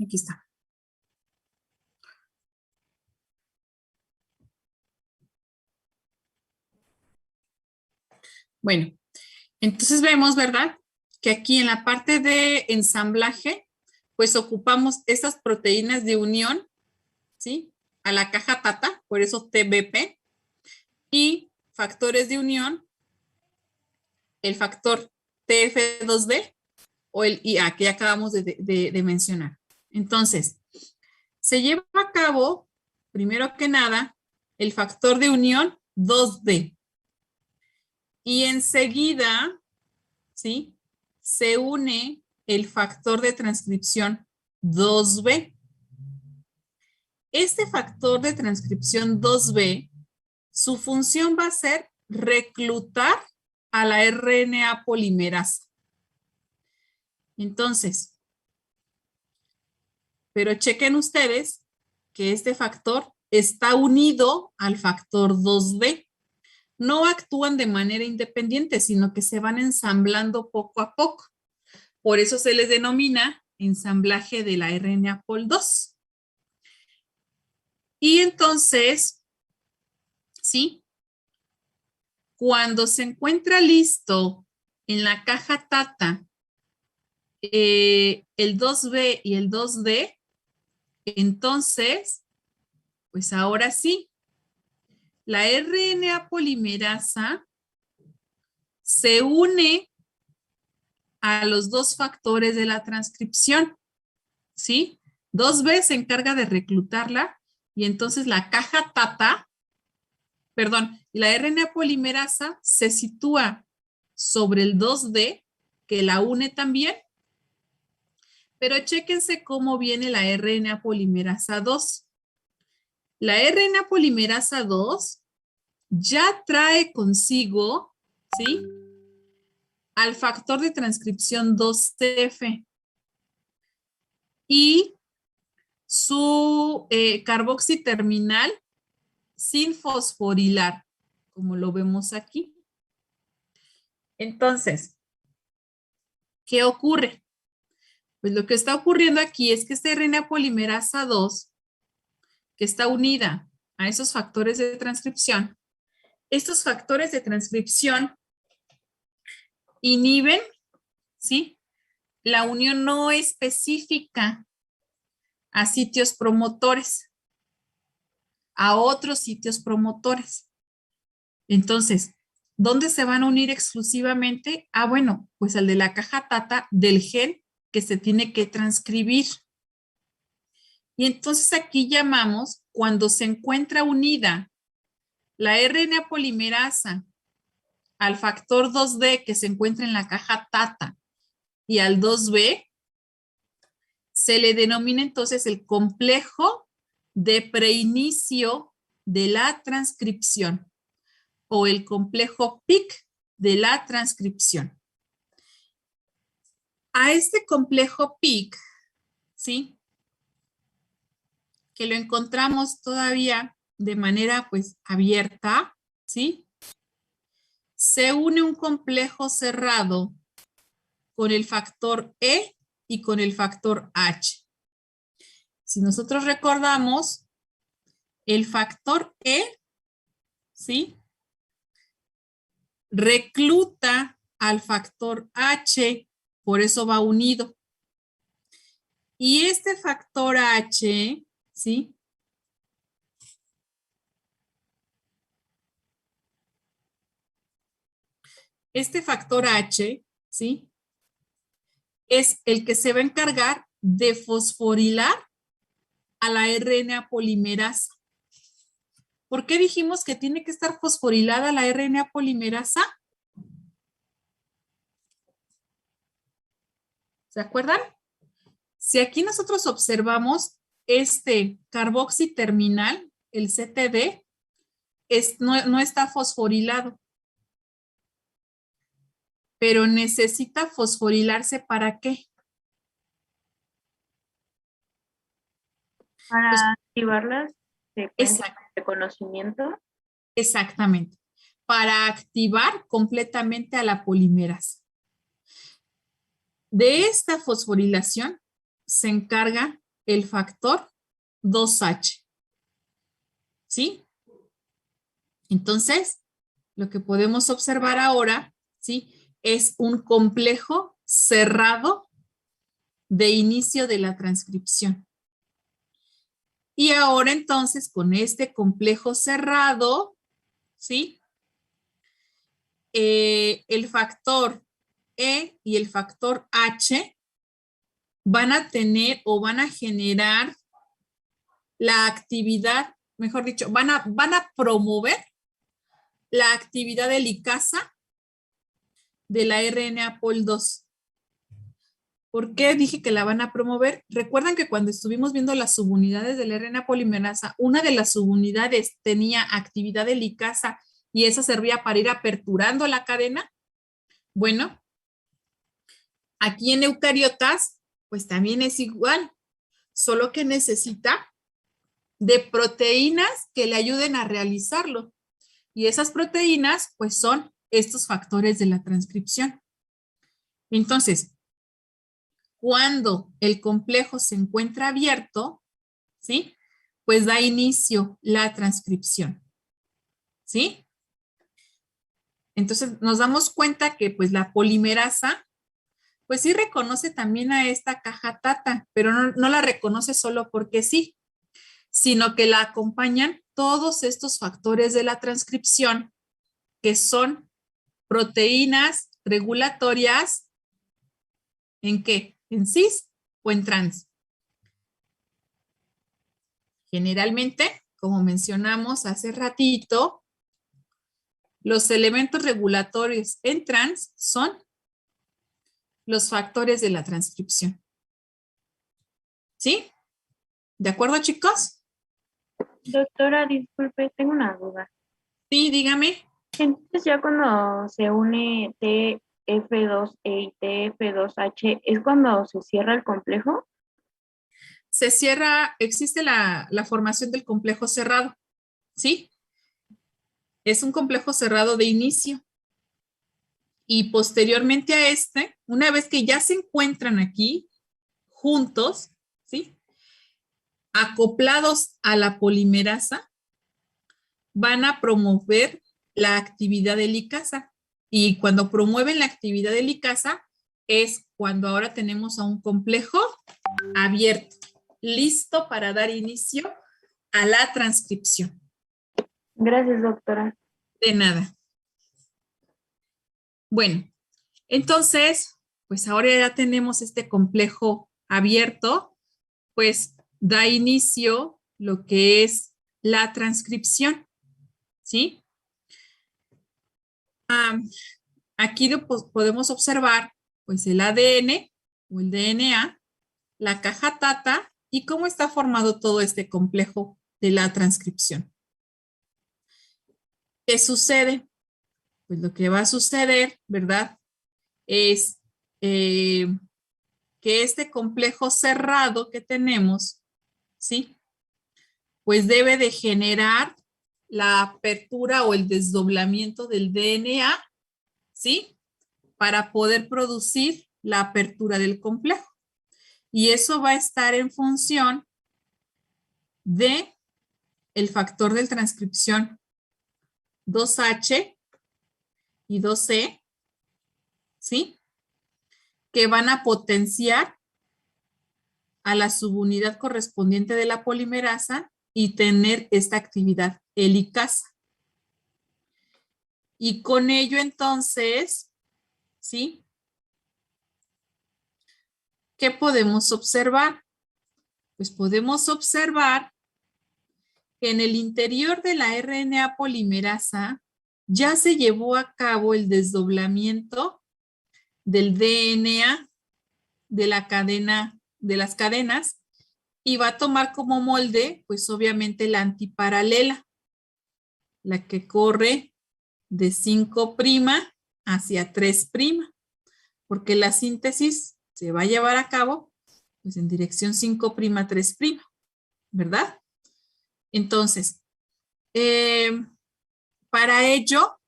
Aquí está. Bueno, entonces vemos, ¿verdad? Que aquí en la parte de ensamblaje, pues ocupamos estas proteínas de unión, ¿sí? A la caja tata, por eso TBP, y factores de unión el factor TF2D o el IA que ya acabamos de mencionar. Entonces, se lleva a cabo, primero que nada, el factor de unión 2D. Y enseguida, ¿sí? Se une el factor de transcripción 2B. Este factor de transcripción 2B, su función va a ser reclutar a la RNA polimerasa. Entonces, pero chequen ustedes que este factor está unido al factor 2D. No actúan de manera independiente, sino que se van ensamblando poco a poco. Por eso se les denomina ensamblaje de la RNA pol 2. Y entonces, ¿sí? Cuando se encuentra listo en la caja TATA el 2B y el 2D, entonces, pues ahora sí, la RNA polimerasa se une a los dos factores de la transcripción, ¿sí? 2B se encarga de reclutarla y entonces la caja TATA, perdón, la RNA polimerasa se sitúa sobre el 2D, que la une también, pero chéquense cómo viene la RNA polimerasa 2. La RNA polimerasa 2 ya trae consigo, ¿sí? Al factor de transcripción 2CF y su carboxiterminal sin fosforilar, como lo vemos aquí. Entonces, ¿qué ocurre? Pues lo que está ocurriendo aquí es que esta RNA polimerasa 2, que está unida a esos factores de transcripción, estos factores de transcripción inhiben, ¿sí? La unión no específica a sitios promotores, a otros sitios promotores. Entonces, ¿dónde se van a unir exclusivamente? Ah, bueno, pues al de la caja TATA del gen que se tiene que transcribir. Y entonces aquí llamamos, cuando se encuentra unida la RNA polimerasa al factor 2D que se encuentra en la caja TATA y al 2B, se le denomina entonces el complejo de preinicio de la transcripción o el complejo PIC de la transcripción. A este complejo PIC, ¿sí? Que lo encontramos todavía de manera pues abierta, ¿sí? Se une un complejo cerrado con el factor E y con el factor H. Si nosotros recordamos, el factor E, ¿sí? Recluta al factor H, por eso va unido. Y este factor H, ¿sí? Este factor H, ¿sí? Es el que se va a encargar de fosforilar a la RNA polimerasa. ¿Por qué dijimos que tiene que estar fosforilada la RNA polimerasa? ¿Se acuerdan? Si aquí nosotros observamos este carboxiterminal, el CTD, no está fosforilado. Pero necesita fosforilarse ¿para qué? Para Pues, activar las secuencias de conocimiento. Exactamente. Para activar completamente a la polimerasa. De esta fosforilación se encarga el factor 2H. ¿Sí? Entonces, lo que podemos observar ahora, ¿sí? Es un complejo cerrado de inicio de la transcripción. Y ahora entonces, con este complejo cerrado, ¿sí? el factor E y el factor H van a tener o van a generar la actividad, mejor dicho, van a promover la actividad helicasa de la RNA pol 2. ¿Por qué dije que la van a promover? Recuerdan que cuando estuvimos viendo las subunidades de la RNA polimerasa, una de las subunidades tenía actividad helicasa y esa servía para ir aperturando la cadena. Bueno, aquí en eucariotas, pues también es igual, solo que necesita de proteínas que le ayuden a realizarlo. Y esas proteínas, pues son estos factores de la transcripción. Entonces, cuando el complejo se encuentra abierto, ¿sí? Pues da inicio la transcripción, ¿sí? Entonces, nos damos cuenta que pues la polimerasa, pues sí reconoce también a esta caja tata, pero no la reconoce solo porque sí, sino que la acompañan todos estos factores de la transcripción, que son proteínas regulatorias, ¿en qué? ¿En cis o en trans? Generalmente, como mencionamos hace ratito, los elementos regulatorios en trans son los factores de la transcripción. ¿Sí? ¿De acuerdo, chicos? Doctora, disculpe, tengo una duda. Sí, dígame. Entonces ya cuando se une TF2E y TF2H, ¿es cuando se cierra el complejo? Se cierra, existe la formación del complejo cerrado, ¿sí? Es un complejo cerrado de inicio. Y posteriormente a este, una vez que ya se encuentran aquí juntos, ¿sí? Acoplados a la polimerasa, van a promover la actividad helicasa. Y cuando promueven la actividad helicasa, es cuando ahora tenemos a un complejo abierto, listo para dar inicio a la transcripción. Gracias, doctora. De nada. Bueno, entonces, pues ahora ya tenemos este complejo abierto, pues da inicio lo que es la transcripción, ¿sí? Aquí podemos observar, pues el ADN o el DNA, la caja tata y cómo está formado todo este complejo de la transcripción. ¿Qué sucede? Pues lo que va a suceder, ¿verdad? Es que este complejo cerrado que tenemos, ¿sí? Pues debe de generar la apertura o el desdoblamiento del DNA, ¿sí? Para poder producir la apertura del complejo. Y eso va a estar en función de el factor de transcripción 2H y 2C, ¿sí? Que van a potenciar a la subunidad correspondiente de la polimerasa y tener esta actividad helicasa. Y con ello entonces, ¿sí? ¿Qué podemos observar? Pues podemos observar que en el interior de la RNA polimerasa ya se llevó a cabo el desdoblamiento del DNA de la cadena, de las cadenas, y va a tomar como molde, pues obviamente la antiparalela, la que corre de 5' hacia 3', porque la síntesis se va a llevar a cabo pues en dirección 5', 3', ¿verdad? Entonces, para ello,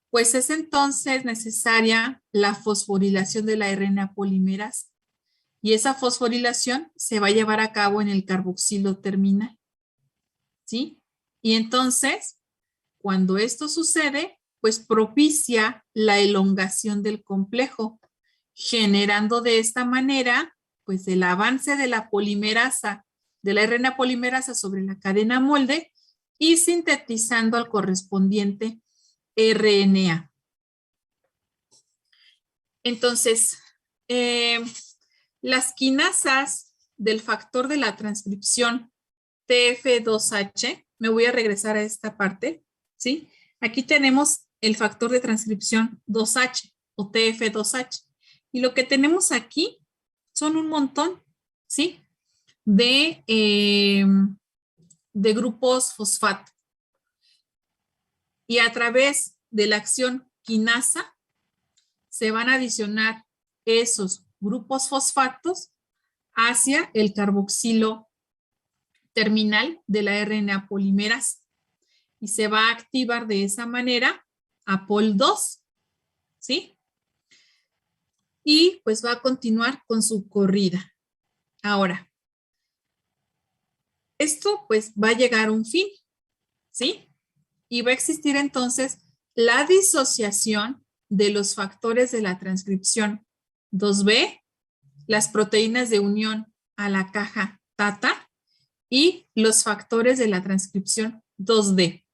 pues es entonces necesaria la fosforilación de la RNA polimerasa. Y esa fosforilación se va a llevar a cabo en el carboxilo terminal, ¿sí? Y entonces, cuando esto sucede, pues propicia la elongación del complejo, generando de esta manera, pues el avance de la polimerasa, de la RNA polimerasa sobre la cadena molde y sintetizando al correspondiente RNA. Entonces, las quinasas del factor de la transcripción TF2H, me voy a regresar a esta parte, ¿sí? Aquí tenemos el factor de transcripción 2H o TF2H. Y lo que tenemos aquí son un montón, ¿sí? De grupos fosfato. Y a través de la acción quinasa se van a adicionar esos grupos fosfatos hacia el carboxilo terminal de la RNA polimerasa y se va a activar de esa manera a POL2, ¿sí? Y pues va a continuar con su corrida. Ahora, esto pues va a llegar a un fin, ¿sí? Y va a existir entonces la disociación de los factores de la transcripción 2B, las proteínas de unión a la caja TATA y los factores de la transcripción 2D.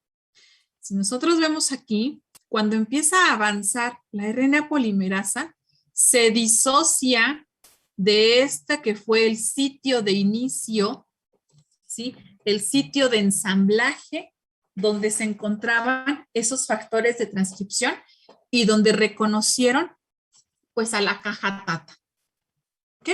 Si nosotros vemos aquí, cuando empieza a avanzar la RNA polimerasa, se disocia de esta que fue el sitio de inicio, ¿sí? El sitio de ensamblaje donde se encontraban esos factores de transcripción y donde reconocieron pues a la caja TATA. ¿Ok?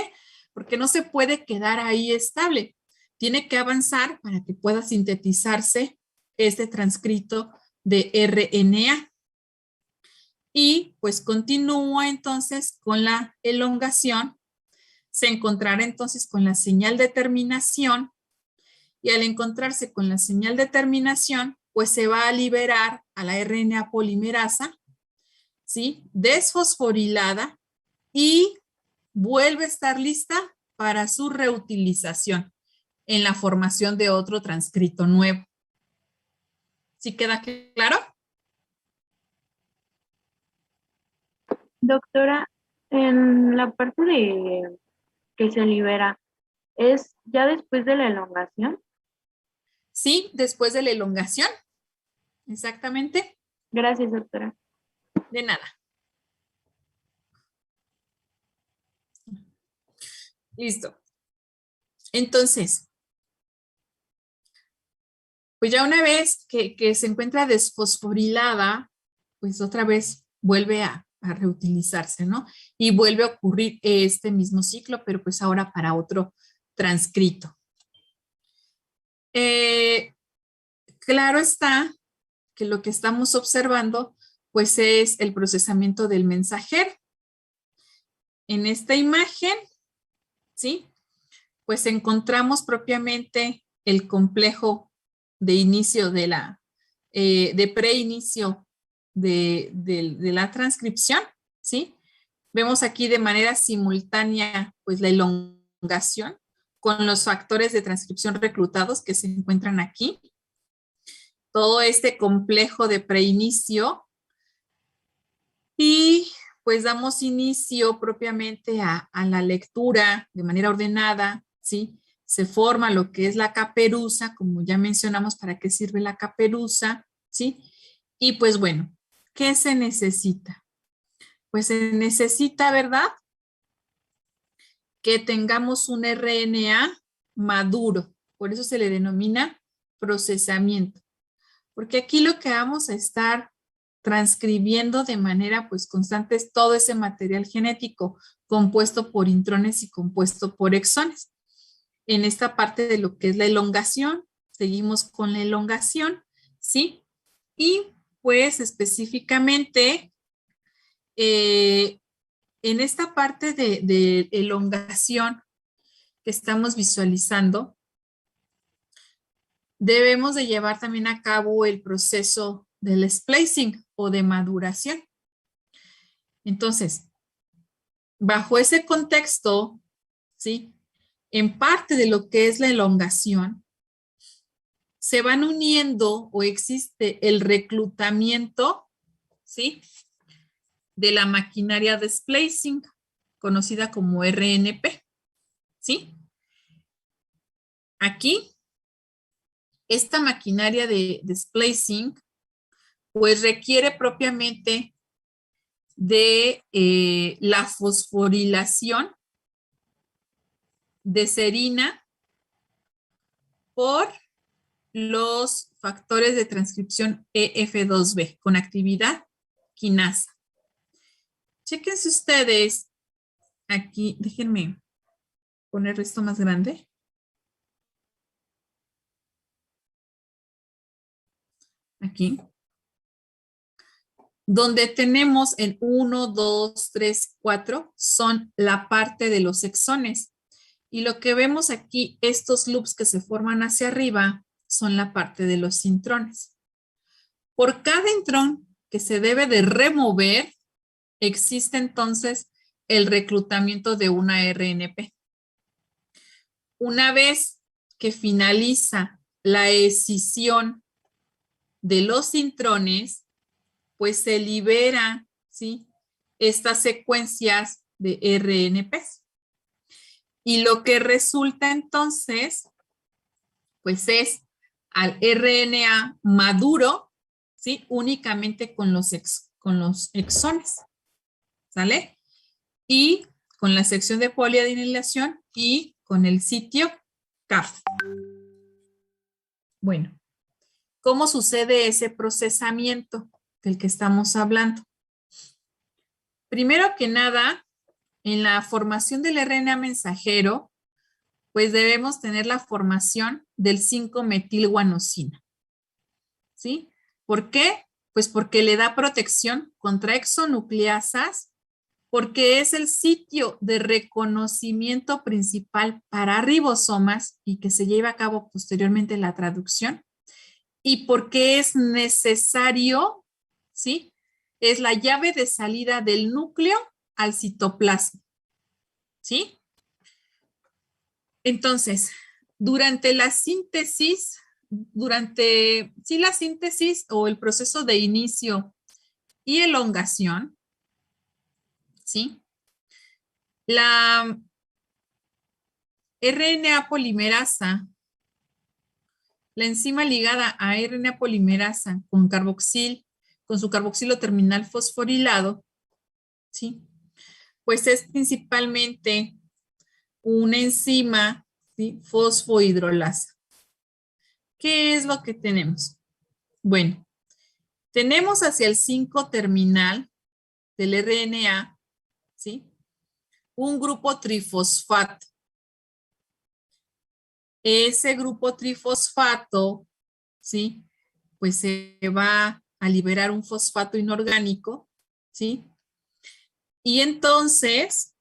Porque no se puede quedar ahí estable. Tiene que avanzar para que pueda sintetizarse este transcrito de RNA. Y pues continúa entonces con la elongación. Se encontrará entonces con la señal de terminación. Y al encontrarse con la señal de terminación, pues se va a liberar a la RNA polimerasa, ¿sí? Desfosforilada y vuelve a estar lista para su reutilización en la formación de otro transcrito nuevo. ¿Sí queda claro? Doctora, en la parte de que se libera, ¿es ya después de la elongación? Sí, después de la elongación. Exactamente. Gracias, doctora. De nada. Listo. Entonces, pues ya una vez que se encuentra desfosforilada, pues otra vez vuelve a reutilizarse, ¿no? Y vuelve a ocurrir este mismo ciclo, pero pues ahora para otro transcrito. Claro está que lo que estamos observando, pues es el procesamiento del mensajero. En esta imagen, ¿sí? Pues encontramos propiamente el complejo de inicio de la, de preinicio de la transcripción, ¿sí? Vemos aquí de manera simultánea, pues la elongación con los factores de transcripción reclutados que se encuentran aquí. Todo este complejo de preinicio y pues damos inicio propiamente a la lectura de manera ordenada, ¿sí? Se forma lo que es la caperuza, como ya mencionamos para qué sirve la caperuza, ¿sí? Y pues bueno, ¿qué se necesita? Pues se necesita, ¿verdad? Que tengamos un RNA maduro, por eso se le denomina procesamiento, porque aquí lo que vamos a estar transcribiendo de manera pues constante es todo ese material genético compuesto por intrones y compuesto por exones. En esta parte de lo que es la elongación, seguimos con la elongación, ¿sí? Y pues específicamente en esta parte de elongación que estamos visualizando, debemos de llevar también a cabo el proceso del splicing o de maduración. Entonces, bajo ese contexto, ¿sí? En parte de lo que es la elongación, se van uniendo o existe el reclutamiento, ¿sí? De la maquinaria de splicing, conocida como RNP, ¿sí? Aquí, esta maquinaria de splicing, pues requiere propiamente de la fosforilación de serina por los factores de transcripción EF2B con actividad quinasa. Chéquense ustedes aquí, déjenme poner esto más grande. Aquí. Donde tenemos en 1, 2, 3, 4 son la parte de los exones. Y lo que vemos aquí, estos loops que se forman hacia arriba, son la parte de los intrones. Por cada intrón que se debe de remover, existe entonces el reclutamiento de una RNP. Una vez que finaliza la escisión de los intrones, pues se libera, ¿sí?, estas secuencias de RNPs. Y lo que resulta entonces, pues es al RNA maduro, ¿sí?, únicamente con los exones, ¿sale? Y con la sección de poliadinilación y con el sitio CAF. Bueno, ¿cómo sucede ese procesamiento del que estamos hablando? Primero que nada, en la formación del RNA mensajero, pues debemos tener la formación del 5-metilguanosina. ¿Sí? ¿Por qué? Pues porque le da protección contra exonucleasas, porque es el sitio de reconocimiento principal para ribosomas y que se lleva a cabo posteriormente la traducción, y porque es necesario, ¿sí?, es la llave de salida del núcleo al citoplasma, ¿sí? Entonces, durante la síntesis, la síntesis o el proceso de inicio y elongación, ¿sí?, la RNA polimerasa, la enzima ligada a RNA polimerasa con su carboxilo terminal fosforilado, ¿sí?, pues es principalmente una enzima, ¿sí?, fosfohidrolasa. ¿Qué es lo que tenemos? Bueno, tenemos hacia el 5 terminal del RNA, ¿sí?, un grupo trifosfato. Ese grupo trifosfato, ¿sí?, pues se va a liberar un fosfato inorgánico, ¿sí? Y entonces,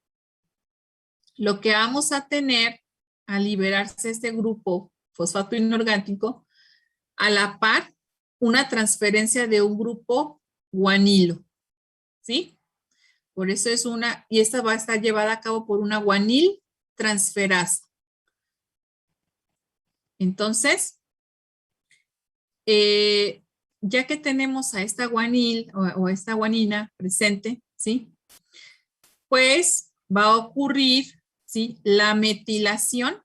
lo que vamos a tener al liberarse este grupo fosfato inorgánico, a la par, una transferencia de un grupo guanilo, ¿sí? Por eso es y esta va a estar llevada a cabo por una guanil transferasa. Entonces, ya que tenemos a esta guanil o a esta guanina presente, ¿sí?, pues va a ocurrir, ¿sí?, la metilación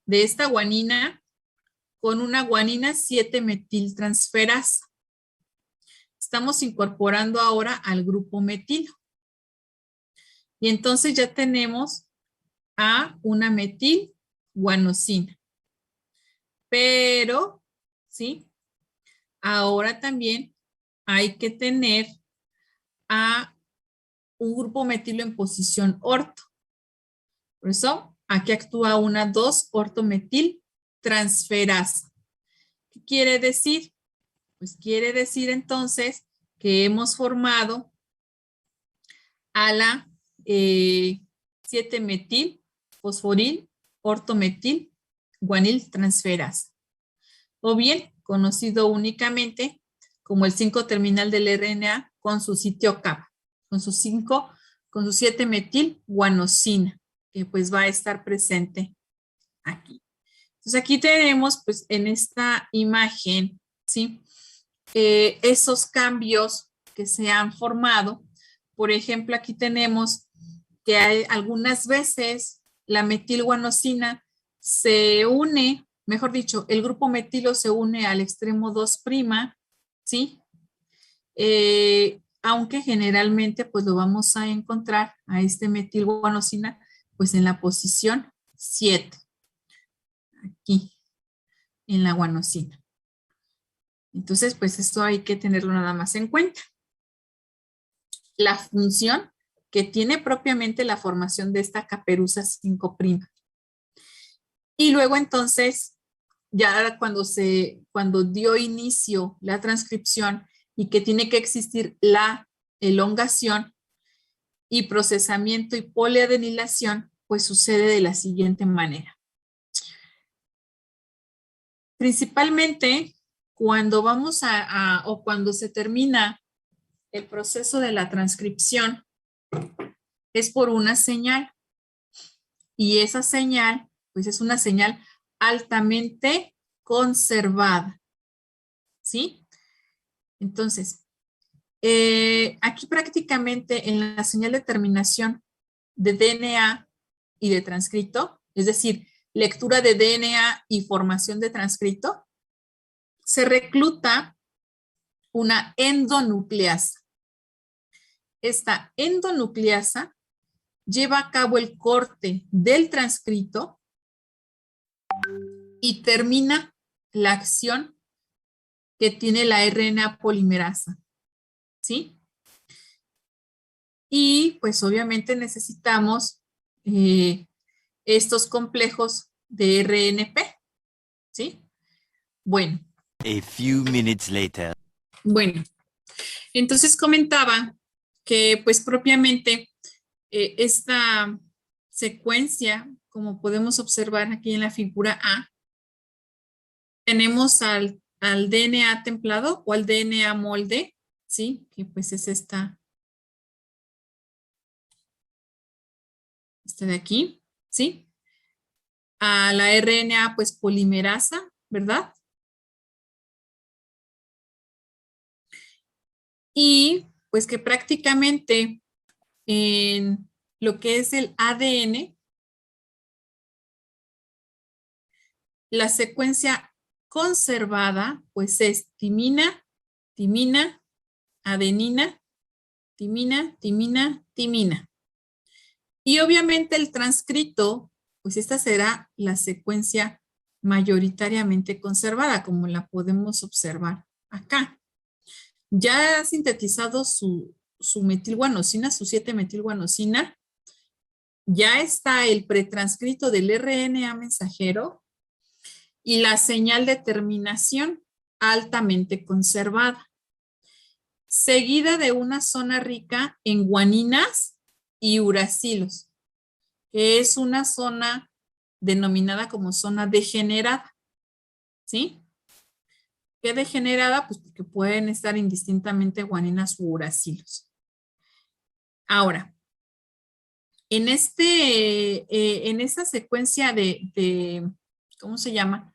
de esta guanina con una guanina 7-metiltransferasa. Estamos incorporando ahora al grupo metilo. Y entonces ya tenemos a una metilguanosina. Pero, ¿sí?, ahora también hay que tener a un grupo metilo en posición orto. Por eso, aquí actúa una 2-ortometiltransferasa. ¿Qué quiere decir? Pues quiere decir entonces que hemos formado a la 7-metil fosforil ortometil guanil transferasa, o bien conocido únicamente como el 5 terminal del RNA con su sitio CAP, con su 7-metilguanosina, que pues va a estar presente aquí. Entonces aquí tenemos pues en esta imagen, ¿sí?, esos cambios que se han formado. Por ejemplo, aquí tenemos que hay algunas veces la metilguanosina se une, mejor dicho, el grupo metilo se une al extremo 2', ¿sí? aunque generalmente pues lo vamos a encontrar a este metilguanosina pues en la posición 7, aquí, en la guanosina. Entonces, pues esto hay que tenerlo nada más en cuenta. La función que tiene propiamente la formación de esta caperuza 5'. Y luego entonces, ya cuando dio inicio la transcripción y que tiene que existir la elongación y procesamiento y poliadenilación, pues sucede de la siguiente manera. Principalmente cuando vamos o cuando se termina el proceso de la transcripción, es por una señal. Y esa señal, pues es una señal altamente conservada. ¿Sí? Entonces, aquí prácticamente en la señal de terminación de DNA y de transcrito, es decir, lectura de DNA y formación de transcrito, se recluta una endonucleasa. Esta endonucleasa lleva a cabo el corte del transcrito y termina la acción que tiene la RNA polimerasa. ¿Sí? Y pues obviamente necesitamos estos complejos de RNP. ¿Sí? Bueno. A few minutes later. Bueno, entonces comentaba que pues propiamente esta secuencia, como podemos observar aquí en la figura A, tenemos al DNA templado o al DNA molde, ¿sí? Que pues es esta de aquí, ¿sí? A la RNA pues polimerasa, ¿verdad? Y pues que prácticamente en lo que es el ADN, la secuencia conservada pues es timina, timina, adenina, timina, timina, timina. Y obviamente el transcrito, pues esta será la secuencia mayoritariamente conservada, como la podemos observar acá. Ya ha sintetizado su metilguanosina, su 7-metilguanosina. Ya está el pretranscrito del RNA mensajero y la señal de terminación altamente conservada, seguida de una zona rica en guaninas y uracilos, que es una zona denominada como zona degenerada. ¿Sí? ¿Qué degenerada? Pues porque pueden estar indistintamente guaninas u uracilos. Ahora, en esta secuencia de ¿cómo se llama?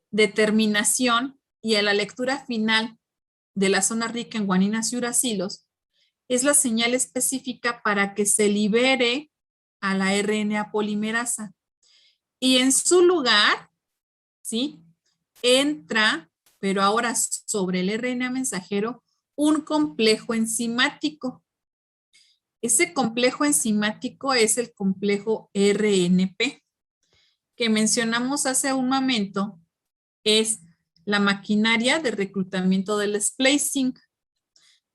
De terminación y a la lectura final de la zona rica en guaninas y uracilos, es la señal específica para que se libere a la RNA polimerasa. Y en su lugar, ¿sí? Entra, pero ahora sobre el RNA mensajero, un complejo enzimático. Ese complejo enzimático es el complejo RNP, que mencionamos hace un momento, es la maquinaria de reclutamiento del splicing,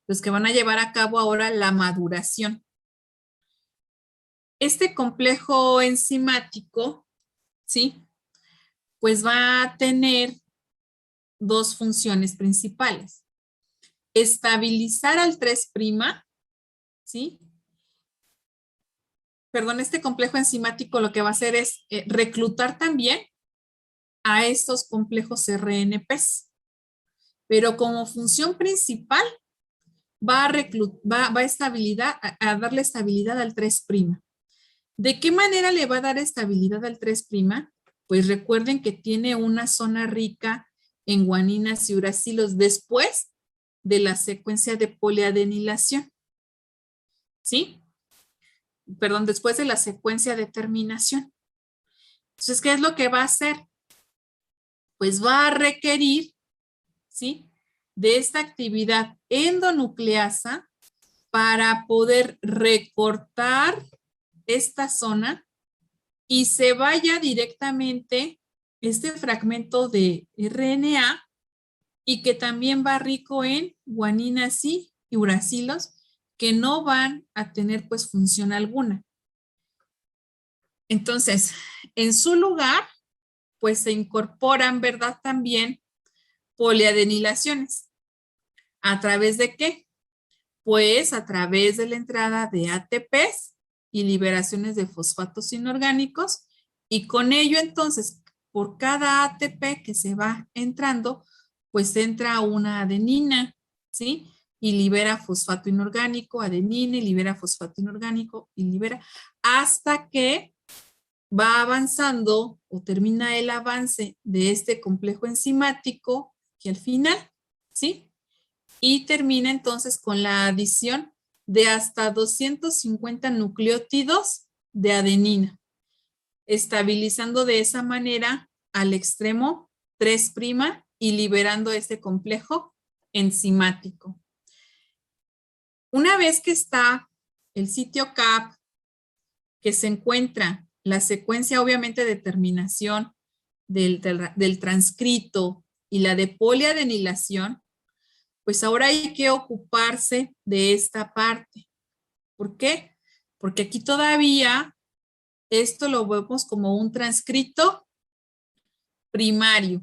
los que van a llevar a cabo ahora la maduración. Este complejo enzimático, ¿sí? Pues va a tener dos funciones principales. Estabilizar al 3', ¿sí? Perdón, este complejo enzimático lo que va a hacer es reclutar también a estos complejos RNPs. Pero como función principal va a darle estabilidad al 3'. ¿De qué manera le va a dar estabilidad al 3'? Pues recuerden que tiene una zona rica en guaninas y uracilos después de la secuencia de poliadenilación. ¿Sí? Perdón, después de la secuencia de terminación. Entonces, ¿qué es lo que va a hacer? Pues va a requerir, ¿sí? De esta actividad endonucleasa para poder recortar esta zona y se vaya directamente este fragmento de RNA y que también va rico en guaninas y uracilos que no van a tener pues función alguna. Entonces, en su lugar, pues se incorporan, ¿verdad? También poliadenilaciones. ¿A través de qué? Pues a través de la entrada de ATPs y liberaciones de fosfatos inorgánicos y con ello entonces por cada ATP que se va entrando, pues entra una adenina, ¿sí? Y libera fosfato inorgánico, adenina y libera fosfato inorgánico y libera hasta que va avanzando o termina el avance de este complejo enzimático que al final, ¿sí? Y termina entonces con la adición de hasta 250 nucleótidos de adenina, estabilizando de esa manera al extremo 3' y liberando este complejo enzimático. Una vez que está el sitio CAP, que se encuentra la secuencia obviamente de terminación del transcrito y la de poliadenilación, pues ahora hay que ocuparse de esta parte. ¿Por qué? Porque aquí todavía esto lo vemos como un transcrito primario.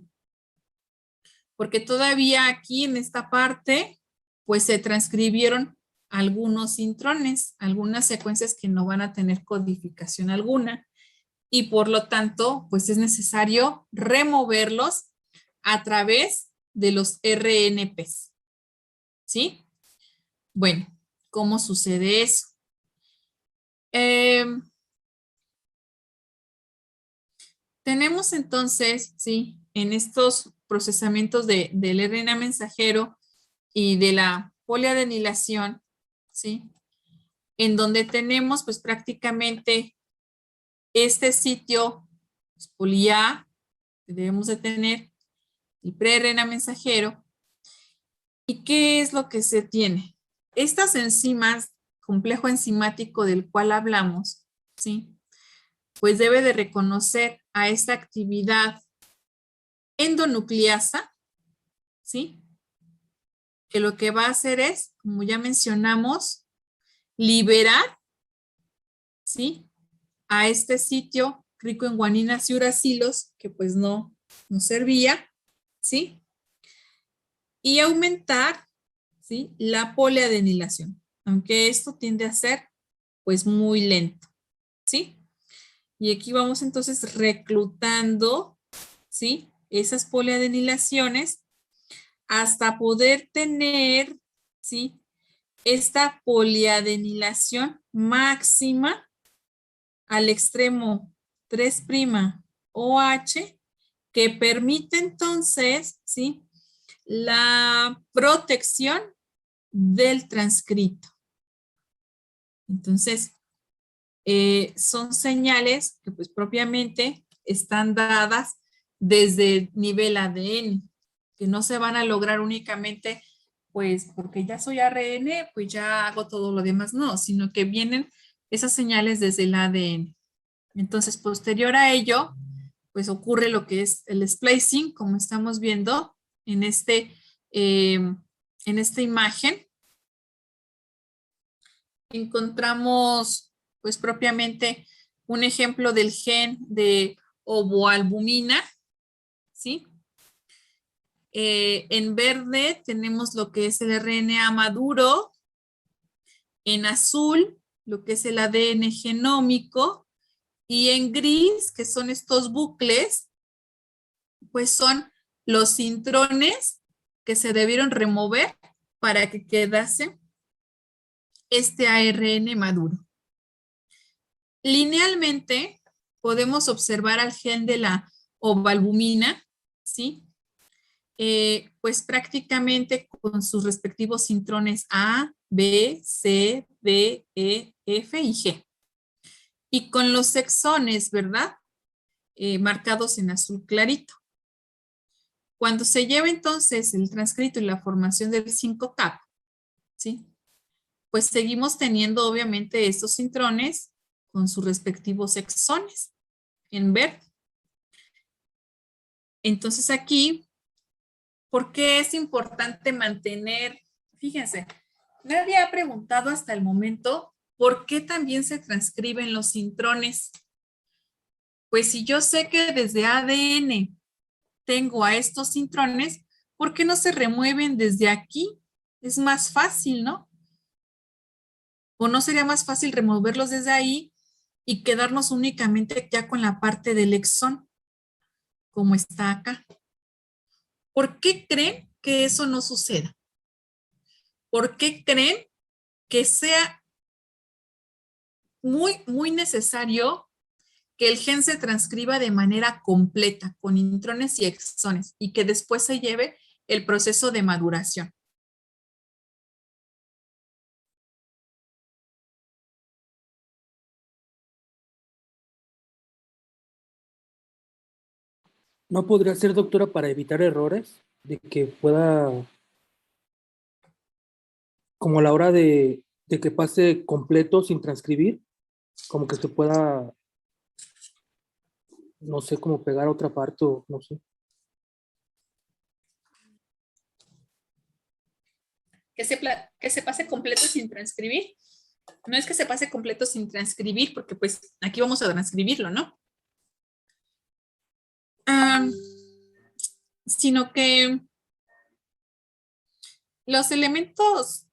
Porque todavía aquí en esta parte, pues se transcribieron algunos intrones, algunas secuencias que no van a tener codificación alguna. Y por lo tanto, pues es necesario removerlos a través de los RNPs. ¿Sí? Bueno, ¿cómo sucede eso? Tenemos entonces, ¿sí? En estos procesamientos del RNA mensajero y de la poliadenilación, ¿sí? En donde tenemos pues prácticamente este sitio pues, poli-A que debemos de tener, el pre-RNA mensajero. ¿Y qué es lo que se tiene? Estas enzimas, complejo enzimático del cual hablamos, ¿sí? Pues debe de reconocer a esta actividad endonucleasa, ¿sí? Que lo que va a hacer es, como ya mencionamos, liberar, ¿sí? A este sitio rico en guaninas y uracilos, que pues no servía, ¿sí? Y aumentar, ¿sí? La poliadenilación, aunque esto tiende a ser pues muy lento, ¿sí? Y aquí vamos entonces reclutando, ¿sí? Esas poliadenilaciones hasta poder tener, ¿sí? Esta poliadenilación máxima al extremo 3' OH que permite entonces, ¿sí? La protección del transcrito. Entonces, son señales que pues propiamente están dadas desde el nivel ADN, que no se van a lograr únicamente pues porque ya soy ARN, pues ya hago todo lo demás, no, sino que vienen esas señales desde el ADN. Entonces, posterior a ello, pues ocurre lo que es el splicing, como estamos viendo en esta imagen. Encontramos pues propiamente un ejemplo del gen de ovoalbumina, ¿sí? En verde tenemos lo que es el RNA maduro, en azul lo que es el ADN genómico y en gris, que son estos bucles, pues son los intrones que se debieron remover para que quedase este ARN maduro. Linealmente podemos observar al gen de la ovalbumina, ¿sí? Pues prácticamente con sus respectivos intrones A, B, C, D, E, F y G. Y con los exones, ¿verdad? Marcados en azul clarito. Cuando se lleva entonces el transcrito y la formación del 5-cap, ¿sí? pues seguimos teniendo obviamente estos intrones con sus respectivos exones en verde. Entonces aquí, ¿por qué es importante mantener? Fíjense, nadie ha preguntado hasta el momento por qué también se transcriben los intrones. Pues si yo sé que desde ADN tengo a estos intrones, ¿por qué no se remueven desde aquí? Es más fácil, ¿no? ¿O no sería más fácil removerlos desde ahí y quedarnos únicamente ya con la parte del exón, como está acá? ¿Por qué creen que eso no suceda? ¿Por qué creen que sea muy necesario que el gen se transcriba de manera completa, con intrones y exones, y que después se lleve el proceso de maduración? ¿No podría ser, doctora, para evitar errores? De que pueda, como a la hora de que pase completo sin transcribir, como que se pueda, no sé, como pegar a otra parte o no sé. Que se pase completo sin transcribir. No es que se pase completo sin transcribir, porque pues aquí vamos a transcribirlo, ¿no? Sino que los elementos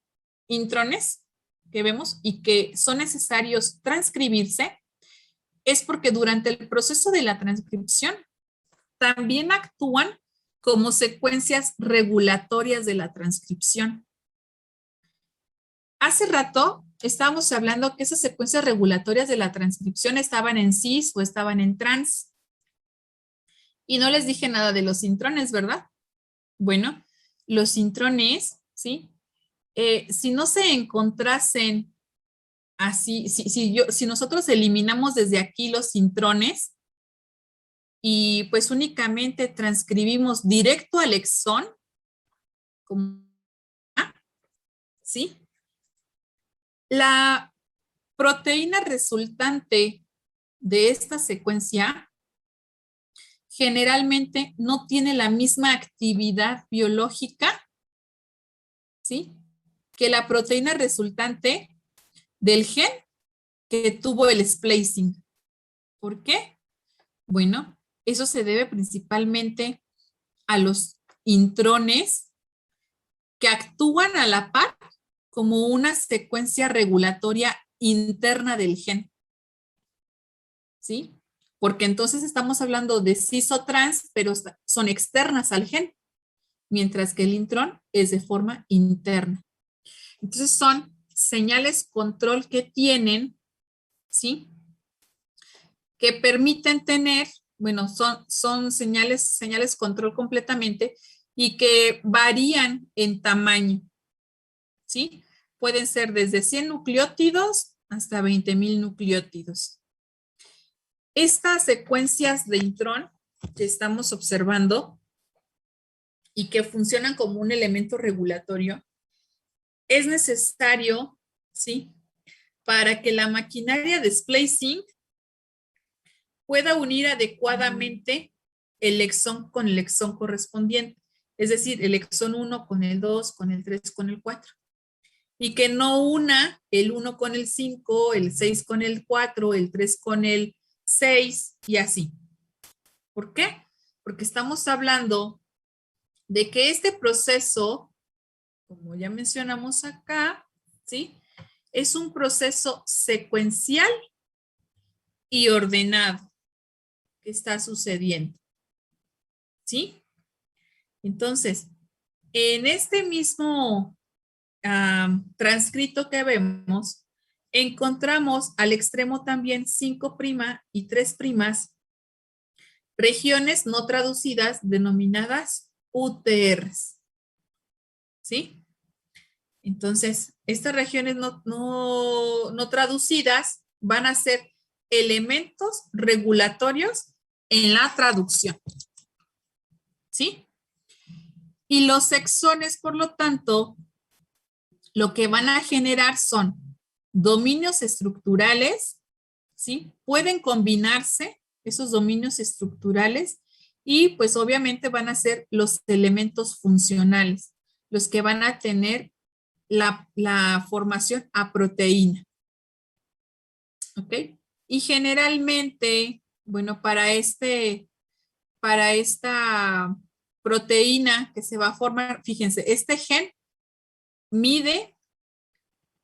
intrones que vemos y que son necesarios transcribirse es porque durante el proceso de la transcripción también actúan como secuencias regulatorias de la transcripción. Hace rato estábamos hablando que esas secuencias regulatorias de la transcripción estaban en cis o estaban en trans. Y no les dije nada de los intrones, ¿verdad? Bueno, los intrones, ¿sí? Si no se encontrasen así, si nosotros eliminamos desde aquí los intrones y pues únicamente transcribimos directo al exón, como, ¿sí? La proteína resultante de esta secuencia generalmente no tiene la misma actividad biológica, ¿sí?, que la proteína resultante del gen que tuvo el splicing. ¿Por qué? Bueno, eso se debe principalmente a los intrones que actúan a la par como una secuencia regulatoria interna del gen. ¿Sí? Porque entonces estamos hablando de cis o trans, pero son externas al gen, mientras que el intrón es de forma interna. Entonces son señales control que tienen, ¿sí?, que permiten tener, bueno, son señales control completamente y que varían en tamaño, ¿sí? Pueden ser desde 100 nucleótidos hasta 20,000 nucleótidos. Estas secuencias de intrón que estamos observando y que funcionan como un elemento regulatorio, es necesario, ¿sí?, para que la maquinaria de splicing pueda unir adecuadamente el exón con el exón correspondiente, es decir, el exón 1 con el 2, con el 3, con el 4, y que no una el 1 con el 5, el 6 con el 4, el 3 con el 6 y así. ¿Por qué? Porque estamos hablando de que este proceso, como ya mencionamos acá, ¿sí?, es un proceso secuencial y ordenado que está sucediendo, ¿sí? Entonces, en este mismo transcrito que vemos, encontramos al extremo también 5' y 3' regiones no traducidas denominadas UTRs, ¿sí? Entonces, estas regiones no traducidas van a ser elementos regulatorios en la traducción, ¿sí? Y los exones, por lo tanto, lo que van a generar son dominios estructurales, ¿sí? Pueden combinarse esos dominios estructurales y pues obviamente van a ser los elementos funcionales, los que van a tener la formación a proteína. ¿Ok? Y generalmente, bueno, para esta proteína que se va a formar, fíjense, este gen mide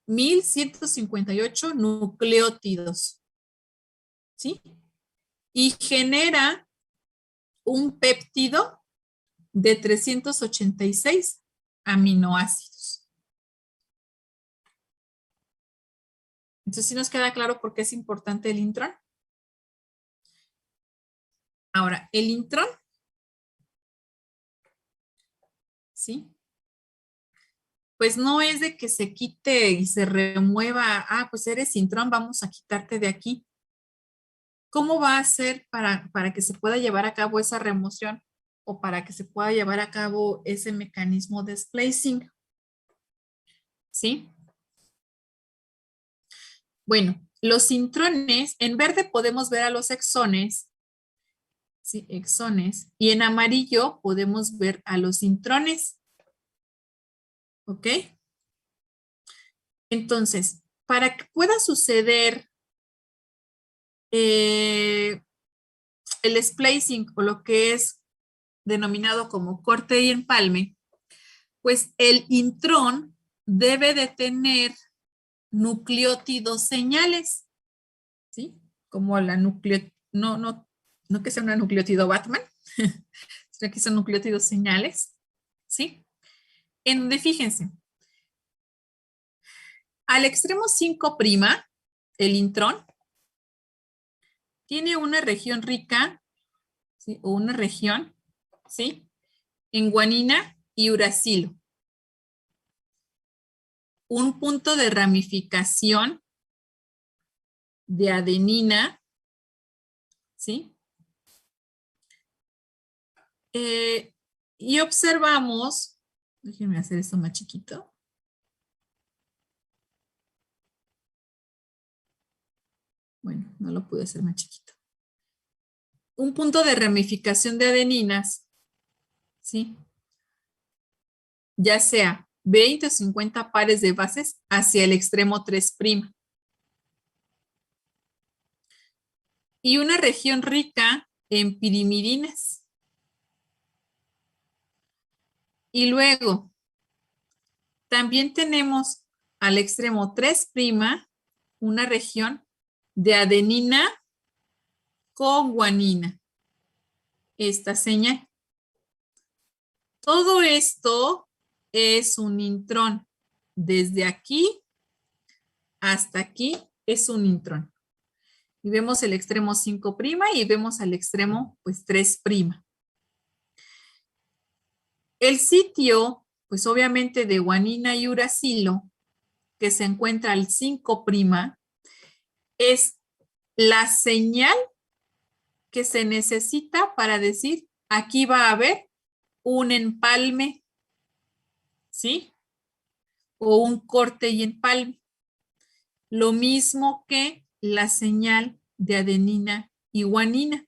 1158 nucleótidos, ¿sí? Y genera un péptido de 386 aminoácidos. Entonces, ¿sí nos queda claro por qué es importante el intrón? Ahora, el intrón, ¿sí? Pues no es de que se quite y se remueva, pues eres intrón, vamos a quitarte de aquí. ¿Cómo va a ser para que se pueda llevar a cabo esa remoción o para que se pueda llevar a cabo ese mecanismo de splicing? ¿Sí? Bueno, los intrones, en verde podemos ver a los exones, ¿sí? Exones, y en amarillo podemos ver a los intrones. ¿Ok? Entonces, para que pueda suceder el splicing o lo que es denominado como corte y empalme, pues el intrón debe de tener nucleótidos señales, ¿sí? Como la no que sea una nucleótido Batman, sino que son nucleótidos señales, ¿sí? En donde fíjense, al extremo 5', el intrón tiene una región rica, ¿sí? O una región, ¿sí? En guanina y uracilo. Un punto de ramificación de adenina, ¿sí? Y observamos, déjenme hacer esto más chiquito. Bueno, no lo pude hacer más chiquito. Un punto de ramificación de adeninas, ¿sí? Ya sea 20 o 50 pares de bases hacia el extremo 3'. Y una región rica en pirimidinas. Y luego, también tenemos al extremo 3', una región de adenina con guanina. Esta señal. Todo esto es un intrón. Desde aquí hasta aquí es un intrón. Y vemos el extremo 5' y vemos al extremo pues 3'. El sitio, pues obviamente de guanina y uracilo, que se encuentra al 5', es la señal que se necesita para decir aquí va a haber un empalme, ¿sí? O un corte y empalme. Lo mismo que la señal de adenina y guanina,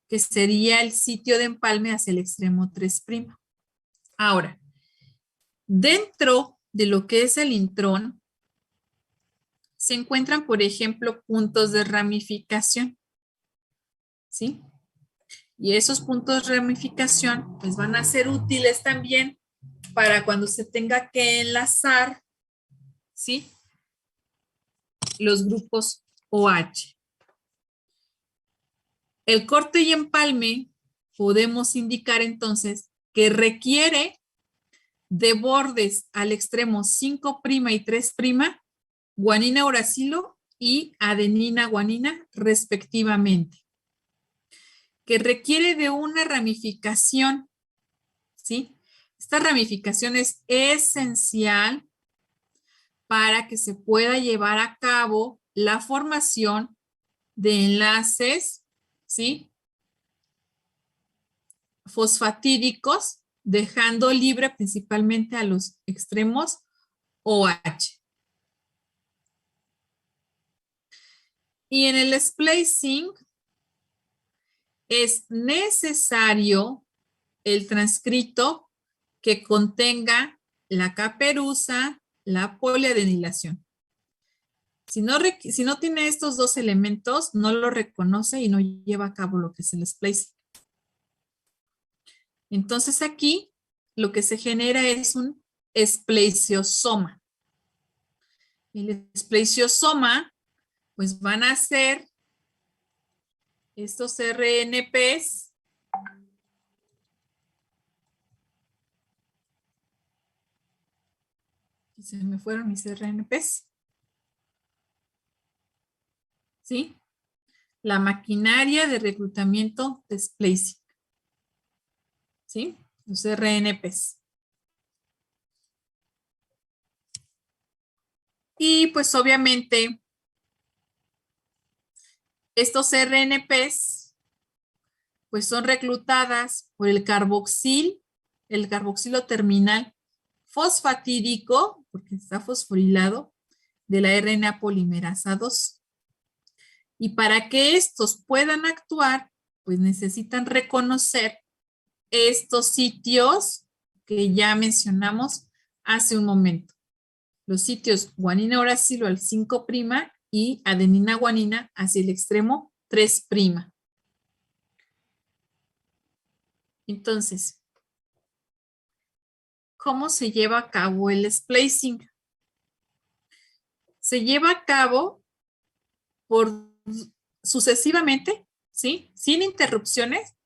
que sería el sitio de empalme hacia el extremo 3'. Ahora, dentro de lo que es el intrón, se encuentran, por ejemplo, puntos de ramificación, ¿sí? Y esos puntos de ramificación, pues van a ser útiles también para cuando se tenga que enlazar, ¿sí? Los grupos OH. El corte y empalme podemos indicar entonces que requiere de bordes al extremo 5' y 3', guanina uracilo y adenina guanina respectivamente, que requiere de una ramificación, ¿sí? Esta ramificación es esencial para que se pueda llevar a cabo la formación de enlaces, ¿sí? Fosfatídicos, dejando libre principalmente a los extremos OH. Y en el splicing es necesario el transcrito que contenga la caperuza, la poliadenilación. Si no tiene estos dos elementos, no lo reconoce y no lleva a cabo lo que es el splicing. Entonces aquí lo que se genera es un esplesiosoma. El esplesiosoma, pues van a ser estos RNPs y se me fueron mis RNPs. ¿Sí? La maquinaria de reclutamiento de splicing. ¿Sí? Los RNPs. Y pues obviamente estos RNPs pues son reclutadas por el carboxilo terminal fosfatídico, porque está fosforilado, de la RNA polimerasa 2. Y para que estos puedan actuar, pues necesitan reconocer estos sitios que ya mencionamos hace un momento. Los sitios guanina-uracilo al 5' y adenina-guanina hacia el extremo 3'. Entonces, ¿cómo se lleva a cabo el splicing? Se lleva a cabo sucesivamente, ¿sí? Sin interrupciones,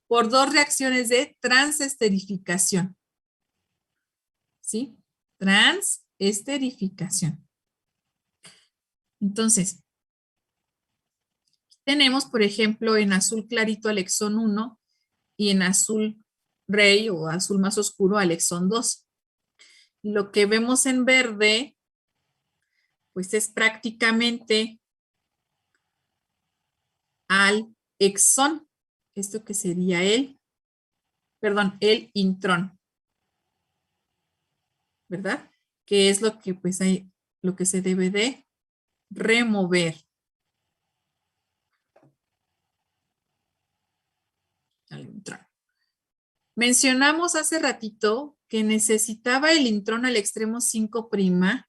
por dos reacciones de transesterificación. ¿Sí? Transesterificación. Entonces, tenemos, por ejemplo, en azul clarito al exón 1 y en azul rey o azul más oscuro al exón 2. Lo que vemos en verde, pues es prácticamente al exón. Esto que sería el intrón. ¿Verdad? Que es lo que pues hay, lo que se debe de remover. Al intrón. Mencionamos hace ratito que necesitaba el intrón al extremo 5',